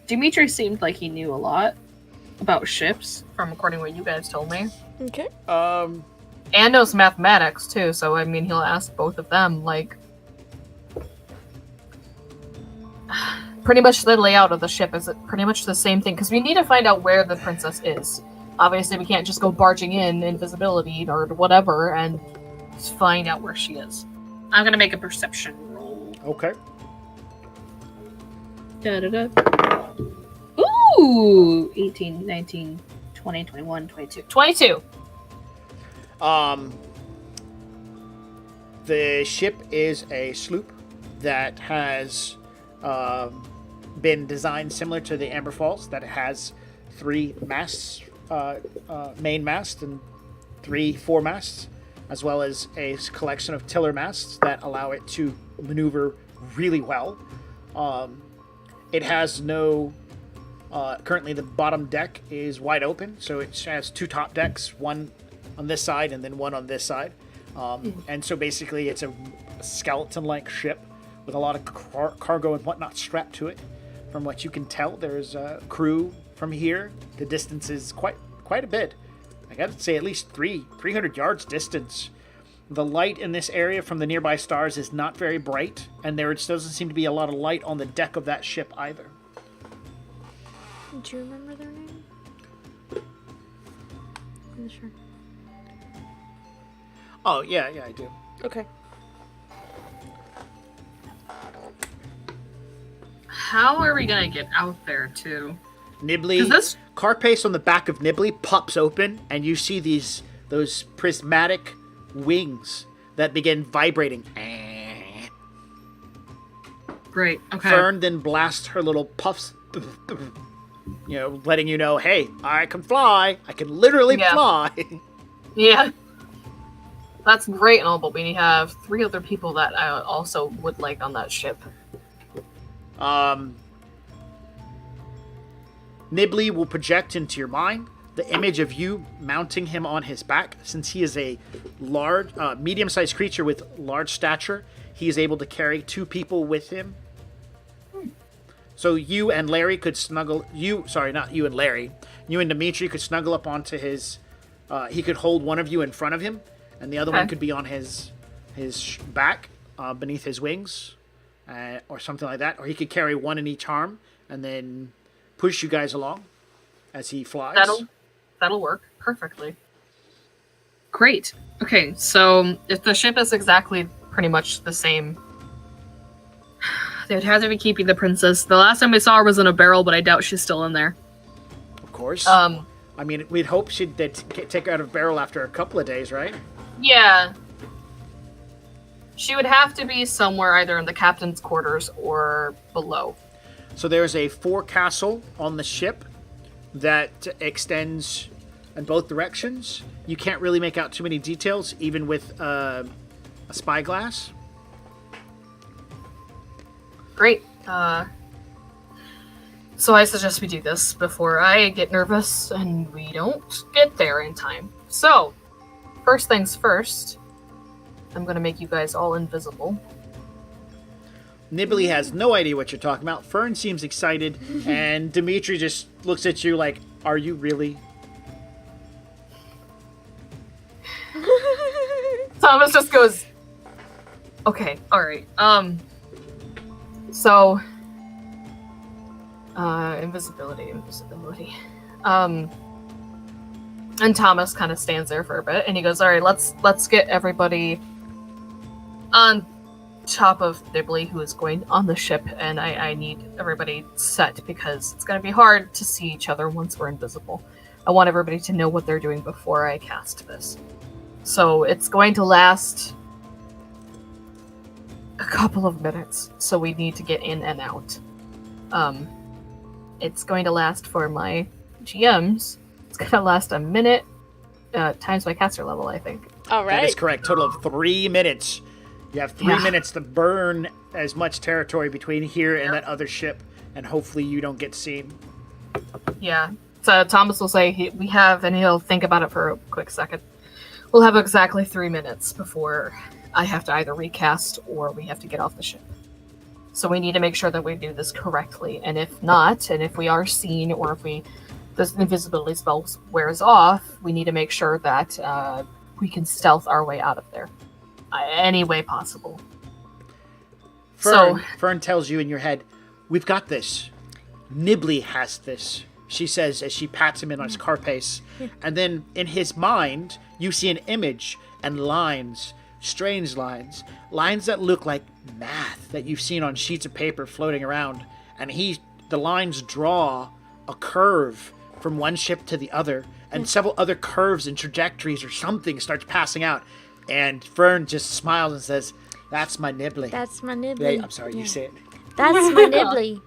Dimitri seemed like he knew a lot about ships, from according to what you guys told me. Okay. And knows mathematics too, so I mean he'll ask both of them, like pretty much the layout of the ship is pretty much the same thing, because we need to find out where the princess is. Obviously, we can't just go barging in invisibility or whatever and find out where she is. I'm gonna make a perception roll. Okay. Da-da-da. Ooh! 18, 19, 20, 21, 22. 22! The ship is a sloop that has been designed similar to the Amber Falls, that has 3 masts, main mast, and 3 foremasts, as well as a collection of tiller masts that allow it to maneuver really well. It has no... currently the bottom deck is wide open, so it has 2 top decks, one on this side and then one on this side. And so basically it's a skeleton-like ship with a lot of cargo and whatnot strapped to it. From what you can tell, there's a crew from here. The distance is quite a bit. I gotta say at least 300 yards distance. The light in this area from the nearby stars is not very bright, and there doesn't seem to be a lot of light on the deck of that ship either. Do you remember their name? I'm not sure. Oh, yeah, I do. Okay. How are we gonna get out there, too? Nibbly, carapace on the back of Nibbly pops open, and you see those prismatic wings that begin vibrating. Great, okay. Fern then blasts her little puffs, letting you know, hey, I can fly. I can literally fly. Yeah. That's great and all, but we have 3 other people that I also would like on that ship. Nibbly will project into your mind the image of you mounting him on his back. Since he is a large, medium-sized creature with large stature, he is able to carry 2 people with him. So you and Larry could snuggle... not you and Larry. You and Dimitri could snuggle up onto his... he could hold one of you in front of him, and the other one could be on his back, beneath his wings, or something like that. Or he could carry one in each arm, and then push you guys along as he flies. That'll work perfectly. Great. Okay, so if the ship is exactly pretty much the same, they would have to be keeping the princess. The last time we saw her was in a barrel, but I doubt she's still in there. Of course. I mean, we'd hope she'd take her out of a barrel after a couple of days, right? Yeah. She would have to be somewhere either in the captain's quarters or below. So there's a forecastle on the ship that extends in both directions. You can't really make out too many details, even with a spyglass. Great. So I suggest we do this before I get nervous and we don't get there in time. So, first things first, I'm going to make you guys all invisible. Nibbly has no idea what you're talking about. Fern seems excited, and Dimitri just looks at you like, are you really? Thomas just goes, Okay, alright. So invisibility. And Thomas kind of stands there for a bit and he goes, alright, let's get everybody on top of Nibbly, who is going on the ship, and I need everybody set because it's gonna be hard to see each other once we're invisible. I want everybody to know what they're doing before I cast this. So it's going to last a couple of minutes, so we need to get in and out. It's going to last for my GMs. It's going to last a minute times my caster level, I think. All right. That is correct. Total of 3 minutes. You have 3 minutes to burn as much territory between here and that other ship, and hopefully you don't get seen. Yeah. So Thomas will say we have, and he'll think about it for a quick second. We'll have exactly 3 minutes before I have to either recast or we have to get off the ship. So we need to make sure that we do this correctly, and if not, and if we are seen, or if this invisibility spell wears off, we need to make sure that we can stealth our way out of there. Any way possible. Fern tells you in your head, we've got this. Nibbly has this, she says as she pats him in his carapace. And then in his mind, you see an image and lines, strange lines that look like math that you've seen on sheets of paper floating around. And the lines draw a curve from one ship to the other, and several other curves and trajectories or something starts passing out. And Fern just smiles and says, that's my Nibbly. That's my Nibbly. I'm sorry, you say it. That's my Nibbly.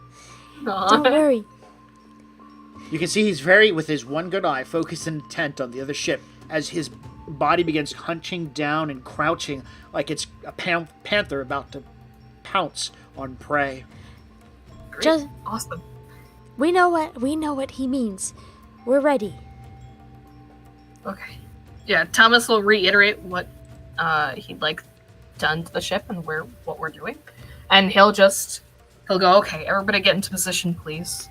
Don't worry. You can see he's with his one good eye, focused and intent on the other ship, as his body begins hunching down and crouching like it's a panther about to pounce on prey. Great. Awesome. We know what he means. We're ready. Okay. Yeah, Thomas will reiterate what he'd like done to the ship and what we're doing. And he'll go, okay, everybody get into position, please.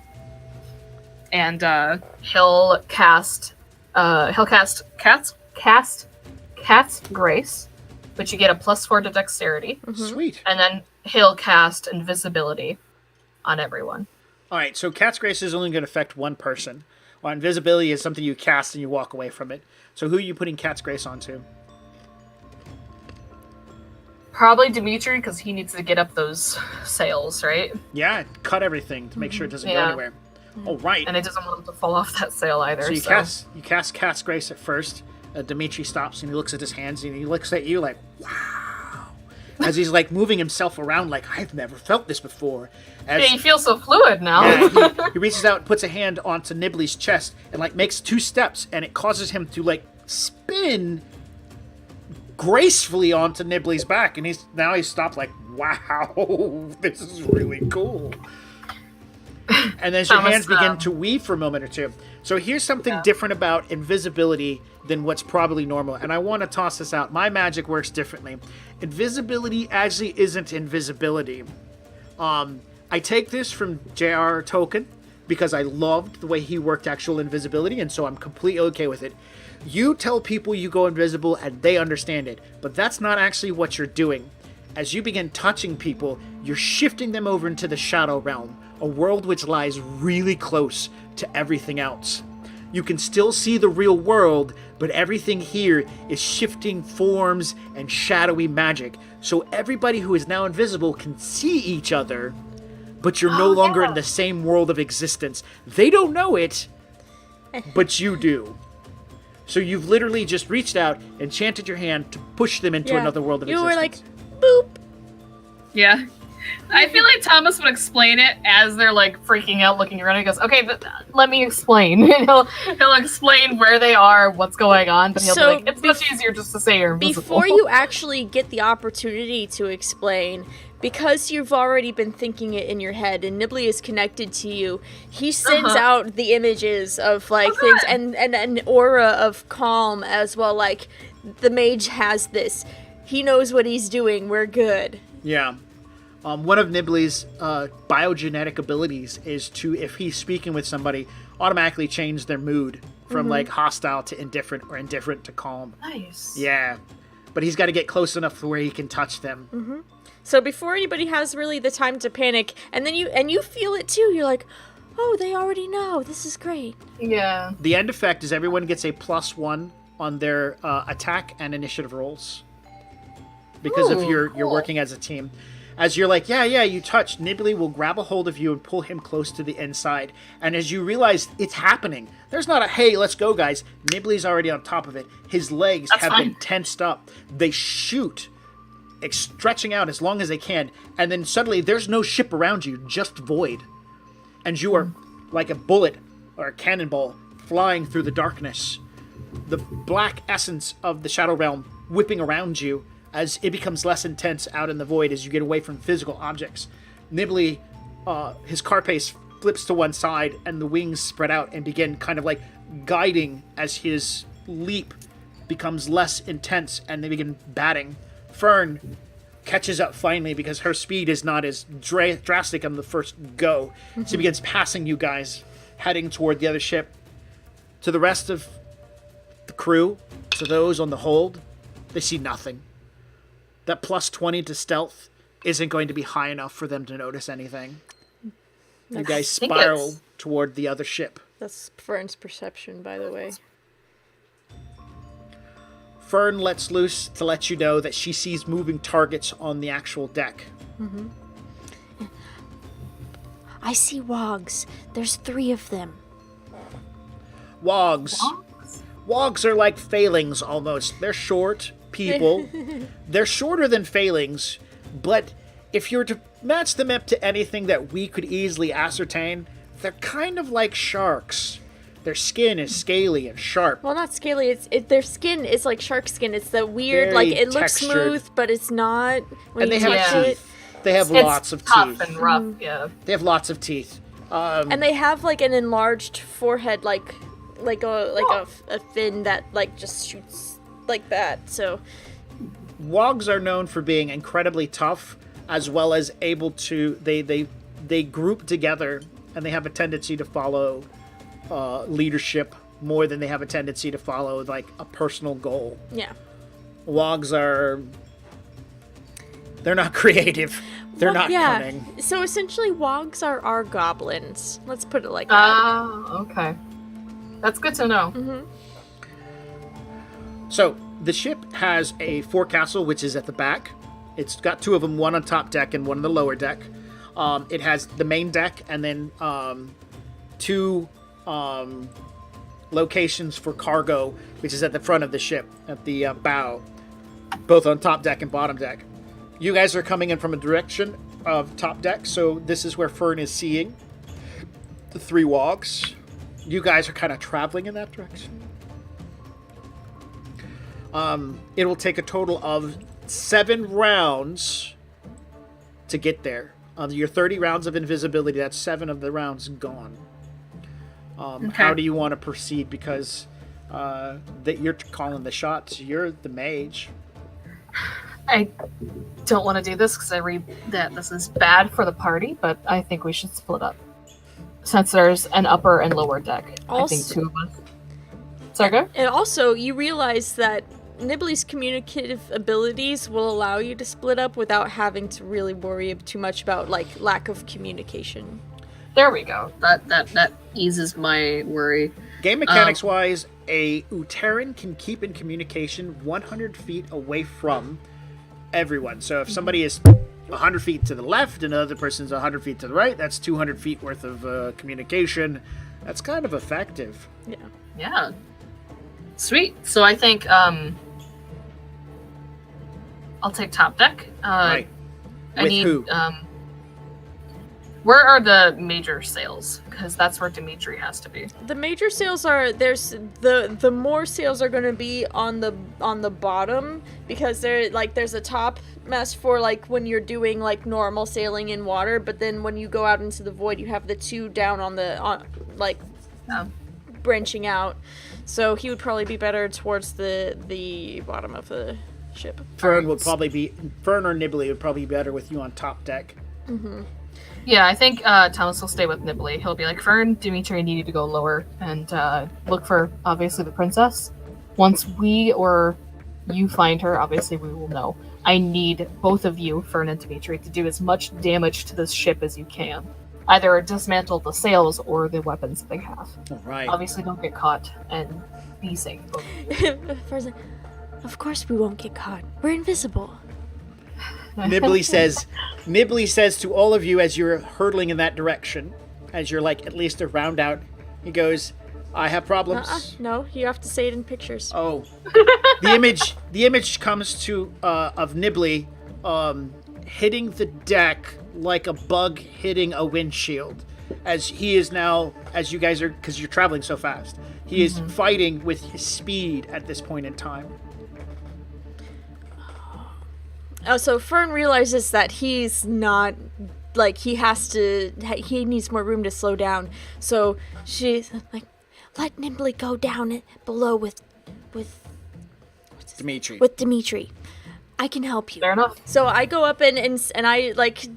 And he'll cast Cat's Grace, but you get a +4 to dexterity. Mm-hmm. Sweet. And then he'll cast invisibility on everyone. All right, so Cat's Grace is only going to affect one person, while invisibility is something you cast and you walk away from it. So who are you putting Cat's Grace onto? Probably Dimitri, because he needs to get up those sails, right? Yeah, cut everything to make sure it doesn't go anywhere. All right. And it doesn't want him to fall off that sail either. So you cast Cat's Grace at first. Dimitri stops and he looks at his hands and he looks at you like, wow. As he's like moving himself around like, I've never felt this before. He feels so fluid now. Yeah, he reaches out and puts a hand onto Nibbly's chest and like makes 2 steps, and it causes him to like spin gracefully onto Nibbly's back, and he's stopped like, wow, this is really cool. And then your hands begin to weave for a moment or two. So here's something different about invisibility than what's probably normal, and I want to toss this out. My magic works differently. Invisibility actually isn't invisibility. I take this from J.R.R. Tolkien because I loved the way he worked actual invisibility, and so I'm completely okay with it. You tell people you go invisible and they understand it, but that's not actually what you're doing. As you begin touching people, you're shifting them over into the shadow realm, a world which lies really close to everything else. You can still see the real world, but everything here is shifting forms and shadowy magic. So everybody who is now invisible can see each other, but you're no longer in the same world of existence. They don't know it, but you do. So you've literally just reached out and chanted your hand to push them into another world of existence. You were like, boop. Yeah. I feel like Thomas would explain it as they're like freaking out, looking around. He goes, "Okay, let me explain." he'll explain where they are, what's going on, but he'll be like, "It's much easier just to say you're invisible." Before you actually get the opportunity to explain, because you've already been thinking it in your head, and Nibbly is connected to you, he sends out the images of like things and an aura of calm as well. Like, the mage has this. He knows what he's doing. We're good. Yeah. One of Nibbly's biogenetic abilities is to, if he's speaking with somebody, automatically change their mood from like hostile to indifferent or indifferent to calm. Nice. Yeah. but he's got to get close enough to where he can touch them. So before anybody has really the time to panic, and then you feel it too. You're like, oh, they already know. This is great. Yeah. The end effect is everyone gets a +1 on their attack and initiative rolls. Because if you're working as a team. As you're like, yeah, you touch, Nibbly will grab a hold of you and pull him close to the inside. And as you realize it's happening, there's not a, hey, let's go, guys. Nibbly's already on top of it. His legs have been tensed up. They shoot, stretching out as long as they can. And then suddenly there's no ship around you, just void. And you are like a bullet or a cannonball flying through the darkness. The black essence of the Shadow Realm whipping around you as it becomes less intense out in the void as you get away from physical objects. Nibbly, his carapace flips to one side and the wings spread out and begin kind of like guiding as his leap becomes less intense and they begin batting. Fern catches up finally because her speed is not as drastic on the first go. She begins passing you guys, heading toward the other ship. To the rest of the crew, to those on the hold, they see nothing. That +20 to stealth isn't going to be high enough for them to notice anything. You guys spiral toward the other ship. That's Fern's perception, by the way. Fern lets loose to let you know that she sees moving targets on the actual deck. I see wogs. There's 3 of them. Wogs. Wogs are like feylings almost. They're short people. They're shorter than feylings, but if you were to match them up to anything that we could easily ascertain, they're kind of like sharks. Their skin is scaly and sharp. Well, not scaly. Their skin is like shark skin. It's the weird, Very like it looks textured. smooth, but it's not. When And they you have touch it. teeth. They have It's lots of tough teeth. and rough, yeah. They have lots of teeth. And they have like an enlarged forehead, like a fin that like just shoots like that. So Wogs are known for being incredibly tough, as well as able to they group together, and they have a tendency to follow leadership more than they have a tendency to follow like a personal goal. yeah. Wogs they're not creative. They're not cunning. So essentially, wogs are our goblins. Let's put it like that. Ah, okay. That's good to know. So the ship has a forecastle, which is at the back. It's got 2 of them, one on top deck and one on the lower deck. It has the main deck and then 2 locations for cargo, which is at the front of the ship, at the bow, both on top deck and bottom deck. You guys are coming in from a direction of top deck, so this is where Fern is seeing the 3 wogs. You guys are kind of traveling in that direction. It will take a total of 7 rounds to get there. Of your 30 rounds of invisibility, that's 7 of the rounds gone. How do you want to proceed? Because that you're calling the shots. You're the mage. I don't want to do this because I read that this is bad for the party, but I think we should split up. Since there's an upper and lower deck. I think 2 of us. Sorry, go? And also, you realize that Nibbly's communicative abilities will allow you to split up without having to really worry too much about like lack of communication. There we go. That eases my worry. Game mechanics wise, a uterran can keep in communication 100 feet away from everyone. So if somebody is 100 feet to the left and another person's 100 feet to the right, that's 200 feet worth of communication. That's kind of effective. Yeah. Yeah. Sweet. So I think I'll take top deck. Right. I With need who? Where are the major sails? Because that's where Dimitri has to be. The major sails are the more sails are going to be on the bottom because there's a top mast for like when you're doing like normal sailing in water, but then when you go out into the void you have the 2 down on branching out. So he would probably be better towards the bottom of the ship. Fern or Nibbly would probably be better with you on top deck. Yeah, I think Thomas will stay with Nibbly. He'll be like, Fern, Dimitri, I need you to go lower and look for, obviously, the princess. Once we or you find her, obviously we will know. I need both of you, Fern and Dimitri, to do as much damage to this ship as you can. Either dismantle the sails or the weapons that they have. All right. Obviously, don't get caught and be safe. Fern's like, of course we won't get caught. We're invisible. Nibbly says to all of you as you're hurtling in that direction, as you're like at least a round out, he goes, I have problems. No, you have to say it in pictures. Oh. The image comes to of Nibbly hitting the deck like a bug hitting a windshield. As he is now, as you guys are, because you're traveling so fast, he is fighting with his speed at this point in time. Oh, so Fern realizes that he's not, like, he needs more room to slow down. So she's like, let Nibbly go down below with Dimitri. With Dimitri. I can help you. Fair enough. So I go up and I like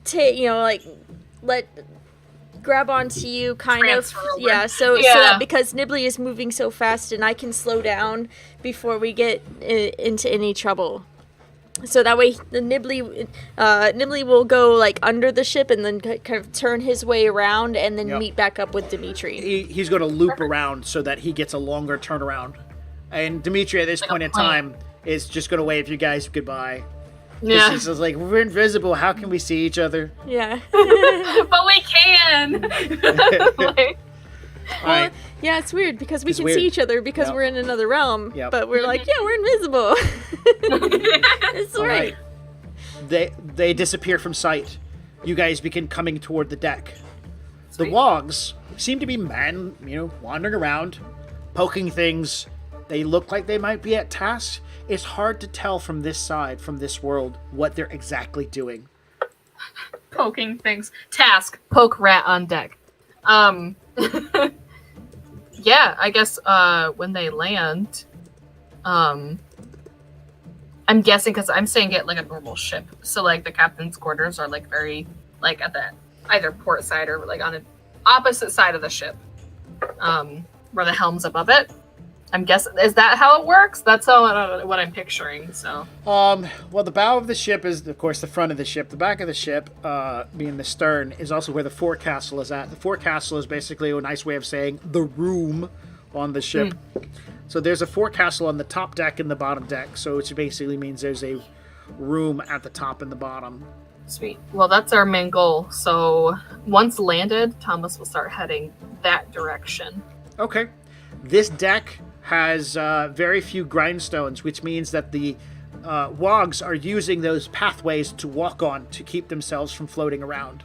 grab onto you kind Transfer of. over. Yeah, so that because Nibbly is moving so fast and I can slow down before we get into any trouble. So that way the Nibbly will go like under the ship and then kind of turn his way around and then meet back up with Dimitri. He's going to loop around so that he gets a longer turnaround. And Dimitri at this point in time is just going to wave you guys goodbye. Yeah. She's just like, we're invisible. How can we see each other? Yeah. But we can! Like, Right. Yeah, it's weird because we It's can weird. see each other because we're in another realm. Yep. But we're like, yeah, we're invisible. It's All right. They disappear from sight. You guys begin coming toward the deck. Sweet. The wogs seem to be men, wandering around, poking things. They look like they might be at task. It's hard to tell from this side, from this world, what they're exactly doing. poking things. Task, poke rat on deck. Yeah, I guess when they land, I'm guessing because I'm saying it like a normal ship. So like the captain's quarters are like very like at the either port side or like on an opposite side of the ship, where the helm's above it. I'm guessing, is that how it works? That's how what I'm picturing. So Well, the bow of the ship is, of course, the front of the ship. The back of the ship, being the stern, is also where the forecastle is at. The forecastle is basically a nice way of saying the room on the ship. So there's a forecastle on the top deck and the bottom deck. So it basically means there's a room at the top and the bottom. sweet. Well, that's our main goal. So once landed, Thomas will start heading that direction. Okay. This deck has very few grindstones, which means that the wogs are using those pathways to walk on to keep themselves from floating around.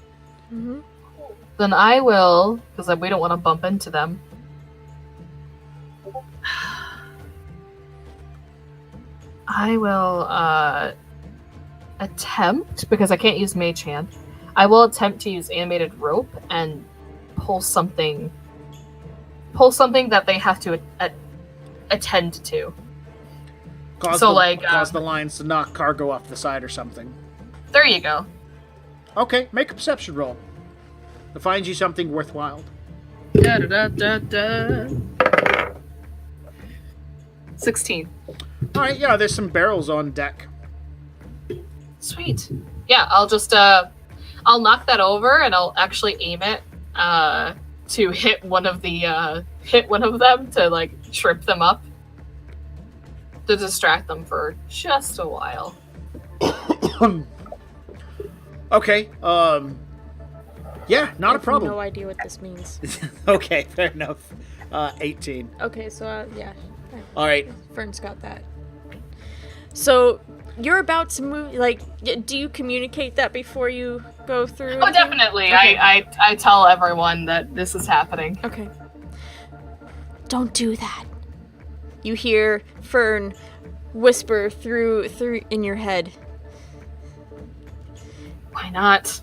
Then I will, because we don't want to bump into them. I will attempt, because I can't use mage hand, I will attempt to use animated rope and pull something that they have to attend to. Cause the lines to knock cargo off the side or something. There you go. Okay, make a perception roll to find you something worthwhile. 16. All right, yeah, there's some barrels on deck. Sweet. Yeah, I'll just I'll knock that over and I'll actually aim it to hit one of them to like trip them up, to distract them for just a while. Okay, yeah, not a problem. No idea what this means. Okay, fair enough. 18. Okay, so yeah. All right. Fern's got that. So you're about to move. Like, do you communicate that before you go through? Oh, definitely. Okay. I tell everyone that this is happening. Okay. Don't do that. You hear Fern whisper through in your head. Why not?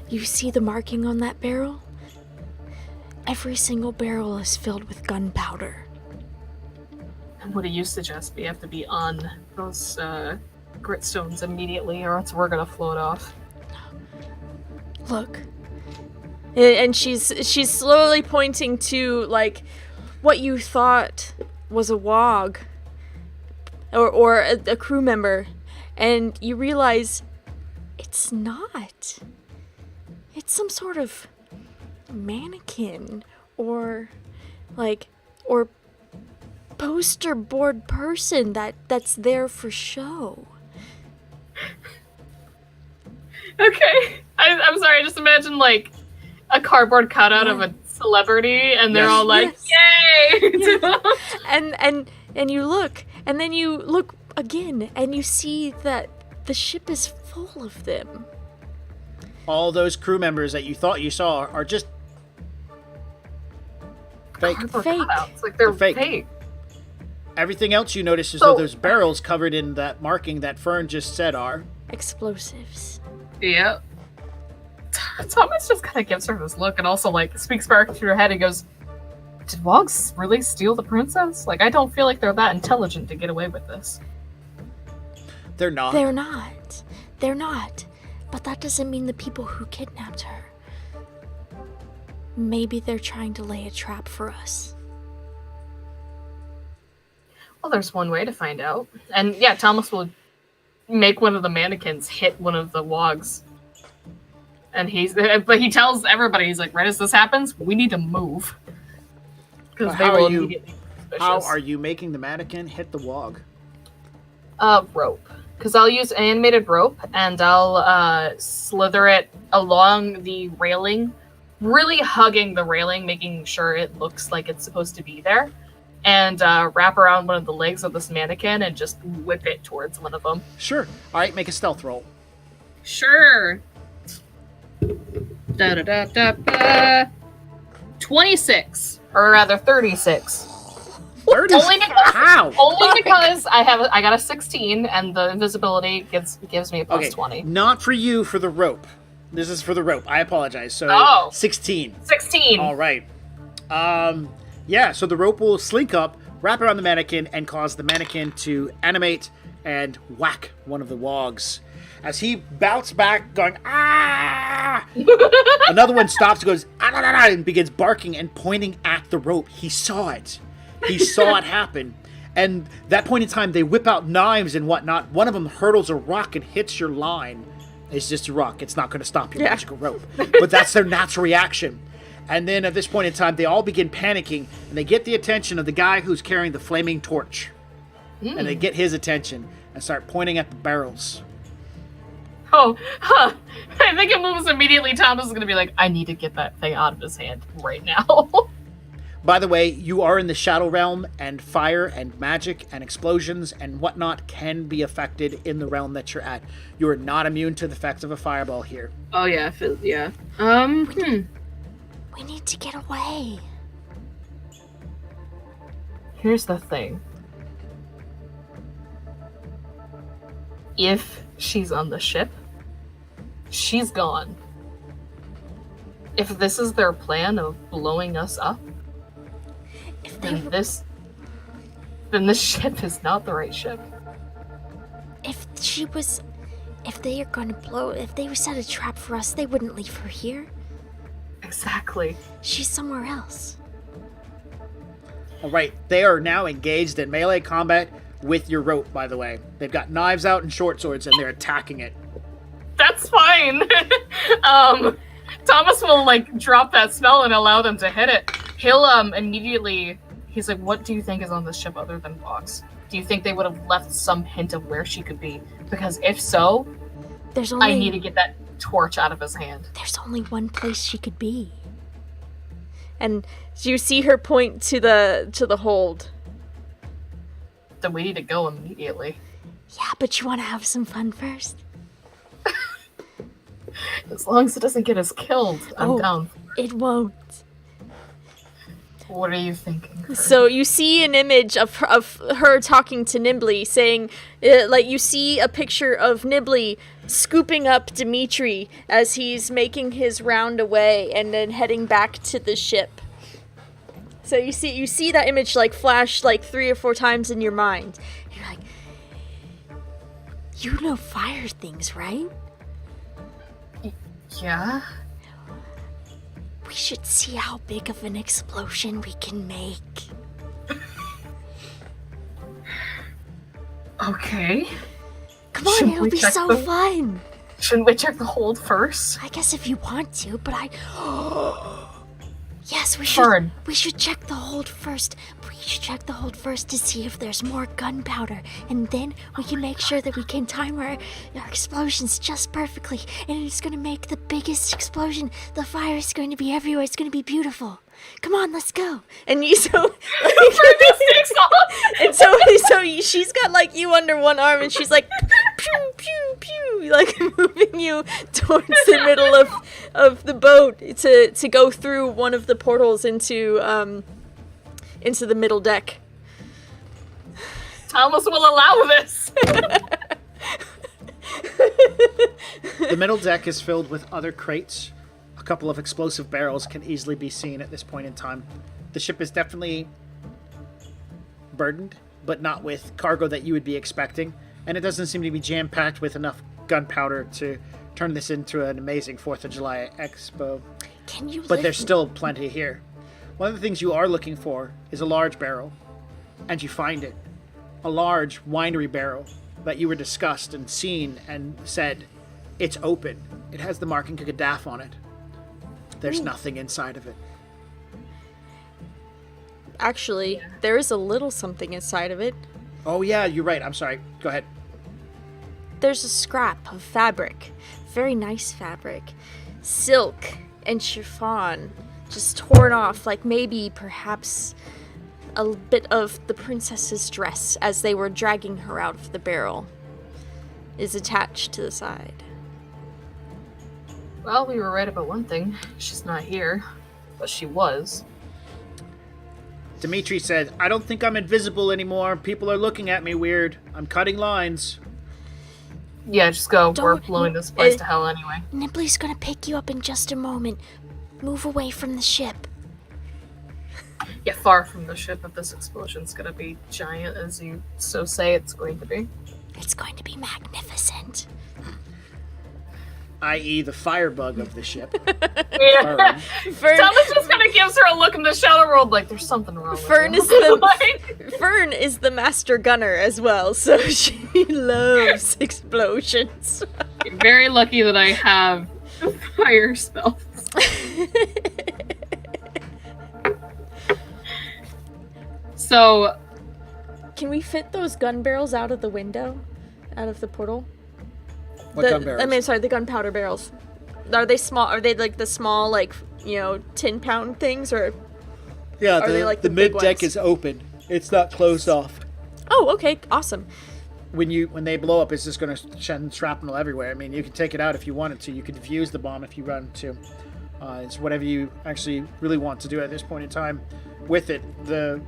You see the marking on that barrel? Every single barrel is filled with gunpowder. And what do you suggest? We have to be on those gritstones immediately, or else we're gonna float off. Look. And she's slowly pointing to like what you thought was a wog. or a crew member, and you realize it's not. It's some sort of mannequin or poster board person that's there for show. Okay. I'm sorry, I just imagine like a cardboard cutout of a celebrity and they're all like, yay! Yes. And you look, and then you look again, and you see that the ship is full of them. All those crew members that you thought you saw are just fake. Fake. Like they're fake. fake. Everything else you notice is that those barrels covered in that marking that Fern just said are explosives. Yeah. Thomas just kind of gives her this look and also like speaks back to her head and goes, did Wogs really steal the princess? Like, I don't feel like they're that intelligent to get away with this. They're not. They're not. But that doesn't mean the people who kidnapped her. Maybe they're trying to lay a trap for us. Well, there's one way to find out. And yeah, Thomas will make one of the mannequins hit one of the Wogs. And but he tells everybody, he's like, right as this happens, we need to move. Because they will immediately be suspicious. How are you making the mannequin hit the Wog? Rope. Because I'll use animated rope, and I'll slither it along the railing, really hugging the railing, making sure it looks like it's supposed to be there, and wrap around one of the legs of this mannequin and just whip it towards one of them. Sure. All right, make a stealth roll. Sure. 26, or rather 36. 30? How? Only because I got a 16, and the invisibility gives me a plus 20. Not for you, for the rope. This is for the rope. I apologize. So 16. 16. All right. Yeah. So the rope will slink up, wrap around the mannequin, and cause the mannequin to animate and whack one of the Wogs. As he bounced back, going, ah! Another one stops and goes, ah, ah, ah, and begins barking and pointing at the rope. He saw it. He saw it happen. And that point in time, they whip out knives and whatnot. One of them hurdles a rock and hits your line. It's just a rock. It's not going to stop your magical rope. But that's their natural reaction. And then at this point in time, they all begin panicking, and they get the attention of the guy who's carrying the flaming torch. And they get his attention and start pointing at the barrels. Oh, huh. I think it moves immediately. Thomas is going to be like, I need to get that thing out of his hand right now. By the way, you are in the Shadow Realm, and fire and magic and explosions and whatnot can be affected in the realm that you're at. You are not immune to the effects of a fireball here. Oh, yeah. Yeah. We need to get away. Here's the thing. If she's on the ship, she's gone. If this is their plan of blowing us up, then this ship is not the right ship. If they set a trap for us, they wouldn't leave her here. Exactly. She's somewhere else. All right, they are now engaged in melee combat with your rope, by the way. They've got knives out and short swords, and they're attacking it. That's fine. Thomas will, drop that spell and allow them to hit it. He'll, immediately... He's like, what do you think is on this ship other than Vox? Do you think they would have left some hint of where she could be? Because if so, I need to get that torch out of his hand. There's only one place she could be. And you see her point to the hold. Then we need to go immediately. Yeah, but you want to have some fun first? As long as it doesn't get us killed, I'm down. It won't. What are you thinking? So you see an image of her talking to Nibbly, saying, you see a picture of Nibbly scooping up Dimitri as he's making his round away and then heading back to the ship. So you see that image flash 3 or 4 times in your mind. You're like, you know fire things, right? Yeah. We should see how big of an explosion we can make. Okay. Come on, Shouldn't it'll we be check so the- fun. Shouldn't we check the hold first? I guess if you want to, but Yes, Fern. we should check the hold first. We should check the hold first to see if there's more gunpowder, and then we can make sure that we can time our explosions just perfectly, and it's gonna make the biggest explosion. The fire is going to be everywhere. It's gonna be beautiful. Come on, let's go. And you so and so she's got like you under one arm, and she's like pew pew pew, like moving you towards the middle of the boat to go through one of the portals into the middle deck. Thomas will allow this. The middle deck is filled with other crates. A couple of explosive barrels can easily be seen at this point in time. The ship is definitely burdened, but not with cargo that you would be expecting, and it doesn't seem to be jam-packed with enough gunpowder to turn this into an amazing 4th of July expo. But there's still plenty here. One of the things you are looking for is a large barrel, and you find it. A large winery barrel that you were discussed and seen and said, it's open. It has the marking Gaddafi on it. There's nothing inside of it. Actually, there is a little something inside of it. Oh yeah, you're right. I'm sorry. Go ahead. There's a scrap of fabric. Very nice fabric. Silk and chiffon. Just torn off, like maybe perhaps a bit of the princess's dress as they were dragging her out of the barrel is attached to the side. Well, we were right about one thing. She's not here. But she was. Dimitri said, I don't think I'm invisible anymore. People are looking at me weird. I'm cutting lines. Yeah, just go. We're Don't- blowing this place to hell anyway. Nibbly's gonna pick you up in just a moment. Move away from the ship. Yeah, far from the ship if this explosion's gonna be giant as you so say it's going to be. It's going to be magnificent. I.e. the firebug of the ship. Yeah. Fern, Thomas just kind of gives her a look in the shadow world like there's something wrong with Fern you. is the Like, Fern is the master gunner as well, so she loves explosions. you're very lucky that I have fire spells. So, Can we fit those gun barrels out of the window? Out of the portal? What gun barrels? I mean, sorry, the gunpowder barrels. Are they small? Are they like the small, like, 10-pound things, or? Yeah, Are they like the the big mid deck ones? is open. It's not closed off. Oh, okay, awesome. When they blow up, it's just going to send shrapnel everywhere. I mean, you can take it out if you wanted to. You could defuse the bomb if you run to. It's whatever you actually really want to do at this point in time with it. The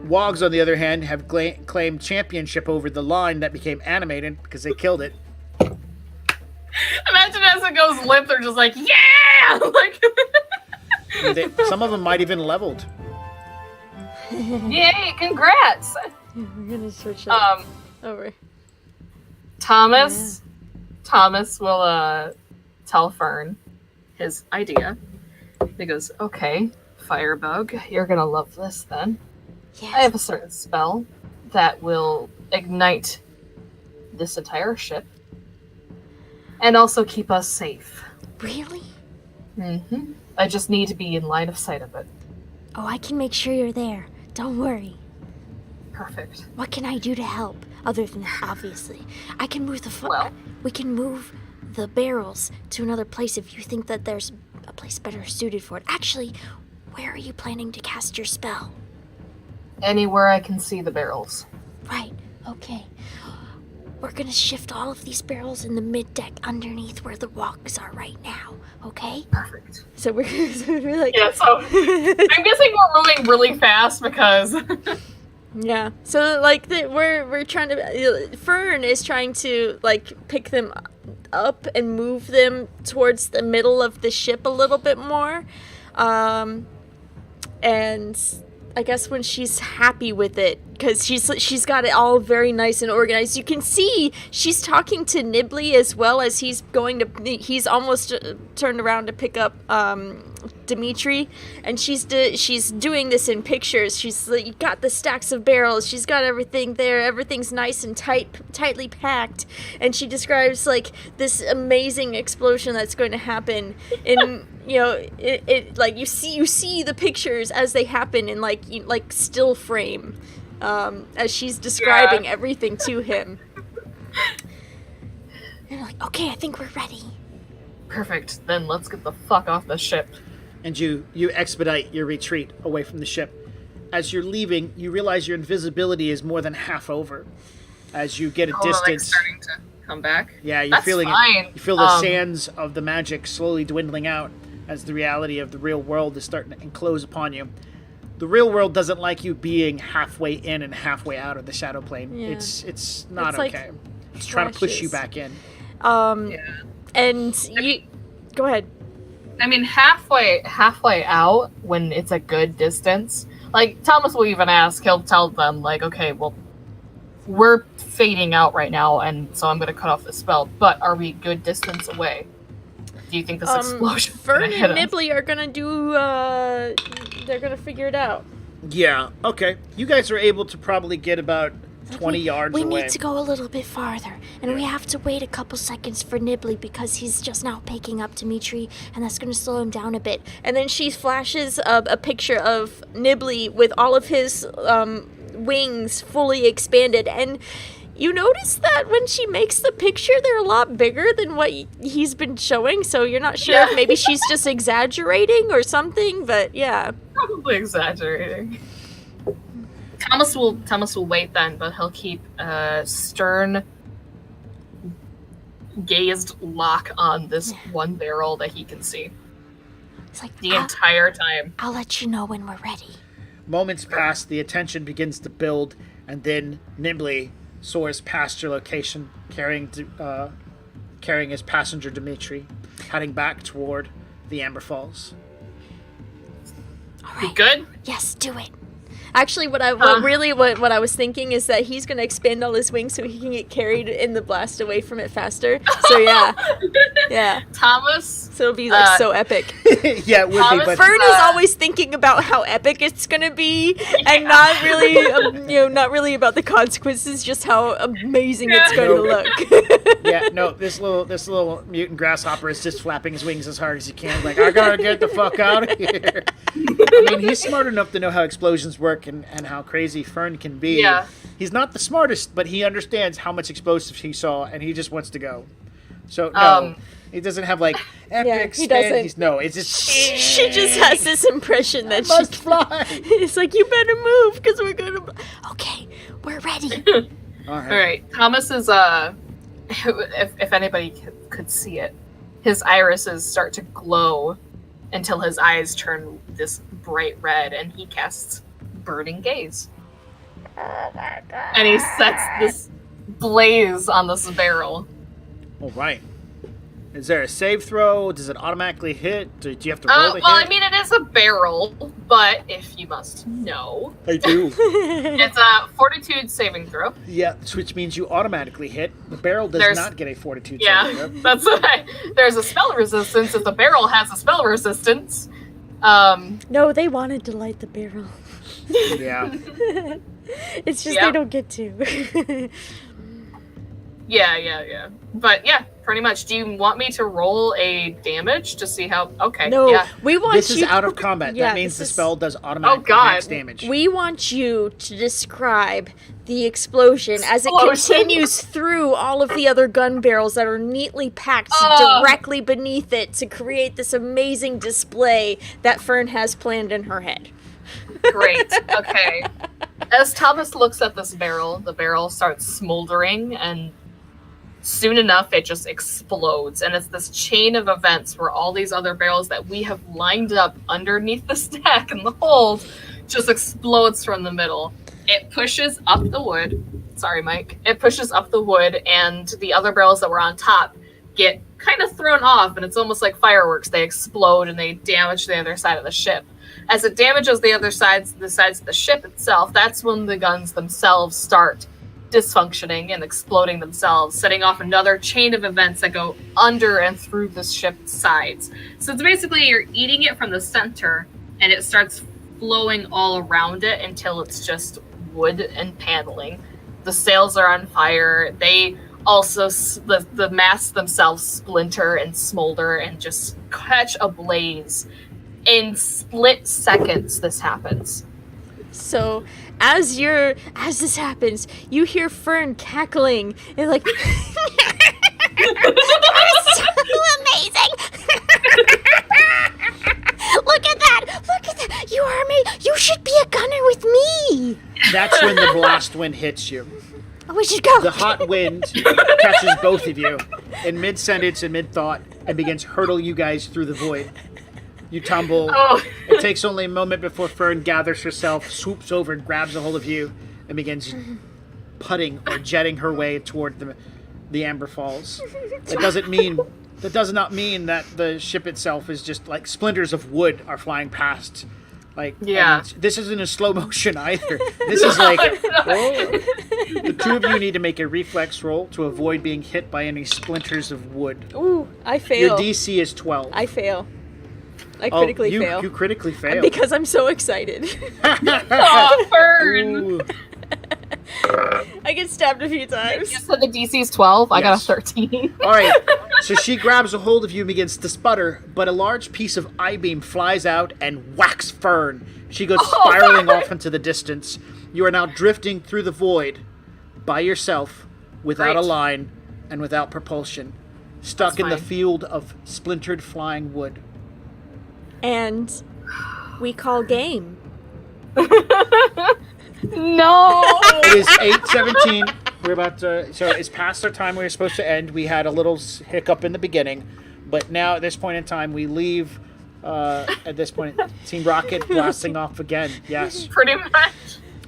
Wogs, on the other hand, have claimed championship over the line that became animated because they killed it. imagine as it goes limp, they're just like, yeah! Like, Some of them might even leveled. yay, congrats! We're gonna switch that over. Thomas will tell Fern his idea. He goes, okay, Firebug, you're gonna love this then. Yes. I have a certain spell that will ignite this entire ship and also keep us safe. Really? Mm-hmm. I just need to be in line of sight of it. Oh, I can make sure you're there. Don't worry. Perfect. What can I do to help? Other than that, obviously. I can move the Well- we can move the barrels to another place if you think that there's a place better suited for it. Actually, where are you planning to cast your spell? Anywhere I can see the barrels. Right, okay. We're gonna shift all of these barrels in the mid-deck underneath where the walks are right now, okay? Perfect. So we're like... Yeah, so I'm guessing we're moving really fast because Yeah. So like we're trying to Fern is trying to like pick them up and move them towards the middle of the ship a little bit more. And I guess when she's happy with it, because she's got it all very nice and organized. You can see she's talking to Nibbly as well as he's almost turned around to pick up Dimitri, and she's doing this in pictures. She's like, got the stacks of barrels. She's got everything there. Everything's nice and tightly packed. And she describes like this amazing explosion that's going to happen in it like you see the pictures as they happen in like still frame, as she's describing everything to him. And like, okay, I think we're ready. Perfect. Then let's get the fuck off the ship. And you expedite your retreat away from the ship. As you're leaving, you realize your invisibility is more than half over. As you get a distance, like starting to come back. Yeah, you're That's feeling fine. it. You feel the sands of the magic slowly dwindling out as the reality of the real world is starting to enclose upon you. The real world doesn't like you being halfway in and halfway out of the shadow plane. Yeah. It's not It's like okay. It's trying to push you back in. And you go ahead. I mean, halfway out, when it's a good distance, like, Thomas will even ask, he'll tell them, like, okay, well, we're fading out right now, and so I'm going to cut off the spell, but are we good distance away? Do you think this explosion Fern and Nibbly are going to do, they're going to figure it out. Yeah, okay. You guys are able to probably get about 20 yards away. We need to go a little bit farther, and we have to wait a couple seconds for Nibbly because he's just now picking up Dimitri, and that's going to slow him down a bit. And then she flashes a picture of Nibbly with all of his wings fully expanded, and you notice that when she makes the picture, they're a lot bigger than what he's been showing, so you're not sure if maybe she's just exaggerating or something, but yeah. Probably exaggerating. Thomas will wait then, but he'll keep a stern gazed lock on this one barrel that he can see. It's like the entire time. I'll let you know when we're ready. Moments pass, the attention begins to build, and then Nibbly soars past your location, carrying his passenger Dimitri, heading back toward the Amber Falls. All right. You good? Yes, do it. Actually, what I was thinking is that he's gonna expand all his wings so he can get carried in the blast away from it faster. So yeah. Thomas. So it'll be like so epic. Yeah, it would be. But Fern is always thinking about how epic it's gonna be, and not really, not really about the consequences, just how amazing it's going to look. Yeah, no, this little mutant grasshopper is just flapping his wings as hard as he can, like, I gotta get the fuck out of here. I mean, he's smart enough to know how explosions work and how crazy Fern can be. Yeah. He's not the smartest, but he understands how much explosives he saw, and he just wants to go. So, no, he doesn't have, like, epic he doesn't. No, it's just... She just has this impression that must fly. It's like, you better move, because we're going to... Okay, we're ready. All right. Thomas is, if anybody could see it, his irises start to glow until his eyes turn this bright red, and he casts Burning Gaze. Oh my god. And he sets this blaze on this barrel. All right. Is there a save throw? Does it automatically hit? Do you have to roll to hit? I mean, it is a barrel, but if you must know, I do. it's a fortitude saving throw. Yeah, which means you automatically hit. The barrel does not get a fortitude saving throw. That's right. There's a spell resistance if the barrel has a spell resistance. No, they wanted to light the barrel. Yeah. It's just they don't get to. Yeah. But yeah, pretty much. Do you want me to roll a damage to see how... Okay, No, yeah. we want This you... is out of combat. Yeah, that means the this is- spell does automatic max damage. We want you to describe the explosion as it continues through all of the other gun barrels that are neatly packed directly beneath it to create this amazing display that Fern has planned in her head. Great. Okay. As Thomas looks at this barrel, the barrel starts smoldering, and soon enough it just explodes. And it's this chain of events where all these other barrels that we have lined up underneath the stack in the hold just explodes from the middle. It pushes up the wood. Sorry, Mike. It pushes up the wood, and the other barrels that were on top get kind of thrown off, and it's almost like fireworks. They explode and they damage the other side of the ship. As it damages the sides of the ship itself, that's when the guns themselves start dysfunctioning and exploding themselves, setting off another chain of events that go under and through the ship's sides. So it's basically you're eating it from the center, and it starts flowing all around it until it's just wood and paneling. The sails are on fire. They also, the masts themselves splinter and smolder and just catch ablaze. In split seconds, this happens. So, as this happens, you hear Fern cackling and like, That's so amazing! Look at that! Look at that! You are amazing! You should be a gunner with me! That's when the blast wind hits you. Oh, we should go! The hot wind catches both of you in mid-sentence and mid-thought and begins hurtle you guys through the void. You tumble. Oh. It takes only a moment before Fern gathers herself, swoops over and grabs a hold of you, and begins putting or jetting her way toward the Amber Falls. That does not mean that the ship itself is just like splinters of wood are flying past. Like, yeah. This isn't in slow motion either. This is like, the two of you need to make a reflex roll to avoid being hit by any splinters of wood. ooh, I fail. Your DC is 12. I fail. I critically fail. You critically fail. Because I'm so excited. Oh, Fern! Ooh. I get stabbed a few times. You said the DC's 12. I got a Yes. 13. All right, so she grabs a hold of you and begins to sputter, but a large piece of I-beam flies out and whacks Fern. She goes spiraling off into the distance. You are now drifting through the void by yourself, without a Great. line and without propulsion, stuck That's in the fine. field of splintered flying wood. And we call game. No! It is 8:17. We're about to... So it's past our time we were supposed to end. We had a little hiccup in the beginning. But now, at this point in time, we leave... at this point, Team Rocket blasting off again. Yes. Pretty much.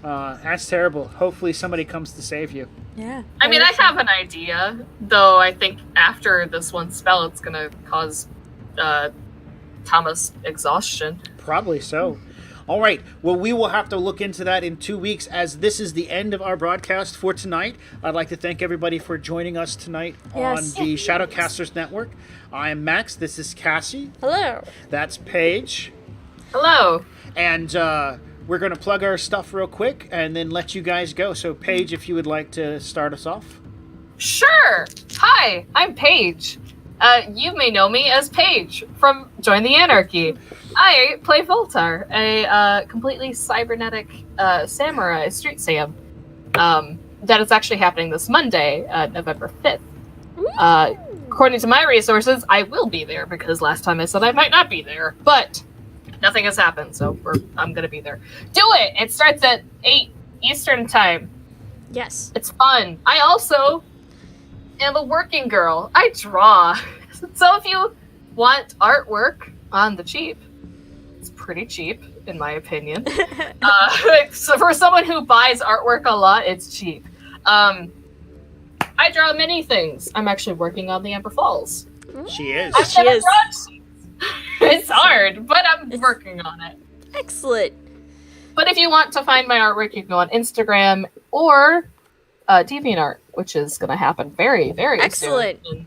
That's terrible. Hopefully somebody comes to save you. Yeah. I mean, I have an idea, though I think after this one spell, it's going to cause Thomas exhaustion. Probably so. All right. Well, we will have to look into that in 2 weeks, as this is the end of our broadcast for tonight. I'd like to thank everybody for joining us tonight Yes. on the Shadowcasters Network. I am Max. This is Cassie. Hello. That's Paige. Hello. And we're going to plug our stuff real quick and then let you guys go. So, Paige, if you would like to start us off. Sure. Hi, I'm Paige. You may know me as Paige from Join the Anarchy. I play Voltar, a completely cybernetic samurai street sam. That is actually happening this Monday, November 5th. According to my resources, I will be there because last time I said I might not be there, but nothing has happened, so I'm going to be there. Do it! It starts at 8 Eastern Time. Yes. It's fun. I also am a working girl. I draw. So if you want artwork on the cheap, it's pretty cheap, in my opinion. So for someone who buys artwork a lot, it's cheap. I draw many things. I'm actually working on the Amber Falls. She is. I've She never is. drawn scenes. It's hard, but I'm working on it. Excellent. But if you want to find my artwork, you can go on Instagram or DeviantArt, which is going to happen very, very Excellent. soon.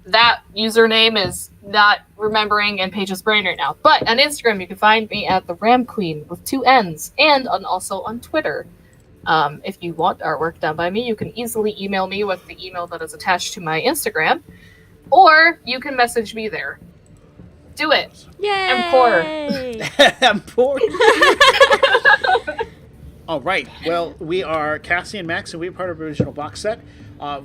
And that username is not remembering in Paige's brain right now. But on Instagram, you can find me at the Ram Queen with 2 N's, and also on Twitter. If you want artwork done by me, you can easily email me with the email that is attached to my Instagram, or you can message me there. Do it. Yay! I'm poor. I'm poor. All right. Well, we are Cassi and Max, and we're part of the original box set.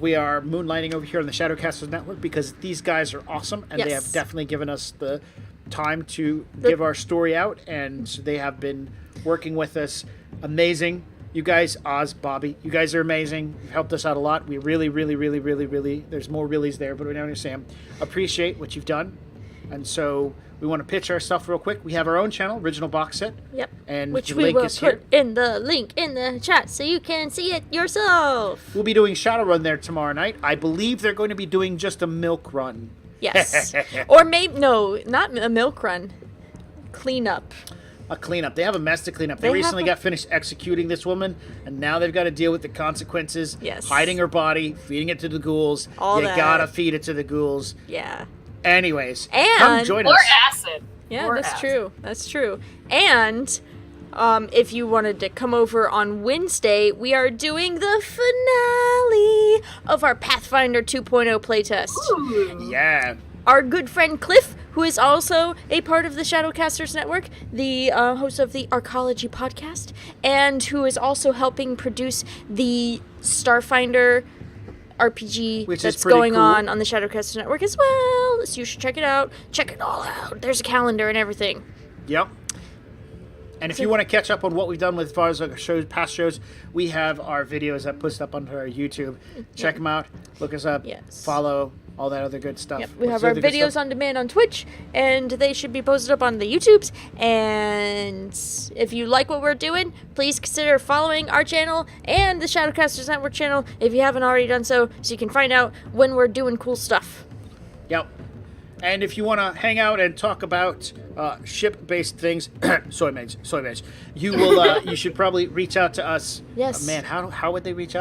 We are moonlighting over here on the Shadowcasters Network because these guys are awesome, and they Yes. have definitely given us the time to give our story out, and they have been working with us. Amazing. You guys, Oz, Bobby, you guys are amazing. You've helped us out a lot. We really, really, really, really, really, there's more reallys there, but we don't understand. Appreciate what you've done. And so we want to pitch our stuff real quick. We have our own channel, Original Box Set. Yep. And Which the we link will is here. put in the link in the chat so you can see it yourself. We'll be doing Shadowrun there tomorrow night. I believe they're going to be doing just a milk run. Yes. Or maybe, no, not a milk run. Cleanup. a cleanup. They have a mess to clean up. They They recently have a- got finished executing this woman, and now they've got to deal with the consequences. Yes. Hiding her body, feeding it to the ghouls. All you that. gotta feed it to the ghouls. Yeah. Anyways, And- come join Or us. acid. Yeah, Or that's acid. true. That's true. And if you wanted to come over on Wednesday, we are doing the finale of our Pathfinder 2.0 playtest. Ooh. Yeah. Our good friend Cliff, who is also a part of the Shadowcasters Network, the host of the Arcology podcast, and who is also helping produce the Starfinder RPG Which is that's pretty going cool. on the Shadowcasters Network as well. So you should check it out. Check it all out. There's a calendar and everything. Yep. And if you want to catch up on what we've done with as far as like shows, past shows, we have our videos that posted up onto our YouTube. Check them out. Look us up. Yes. Follow all that other good stuff. Yep, we What's have the our other good videos stuff? on demand on Twitch, and they should be posted up on the YouTubes. And if you like what we're doing, please consider following our channel and the Shadowcasters Network channel if you haven't already done so you can find out when we're doing cool stuff. Yep. And if you want to hang out and talk about ship-based things, soy mage, you will. You should probably reach out to us. Yes. Man, how would they reach out?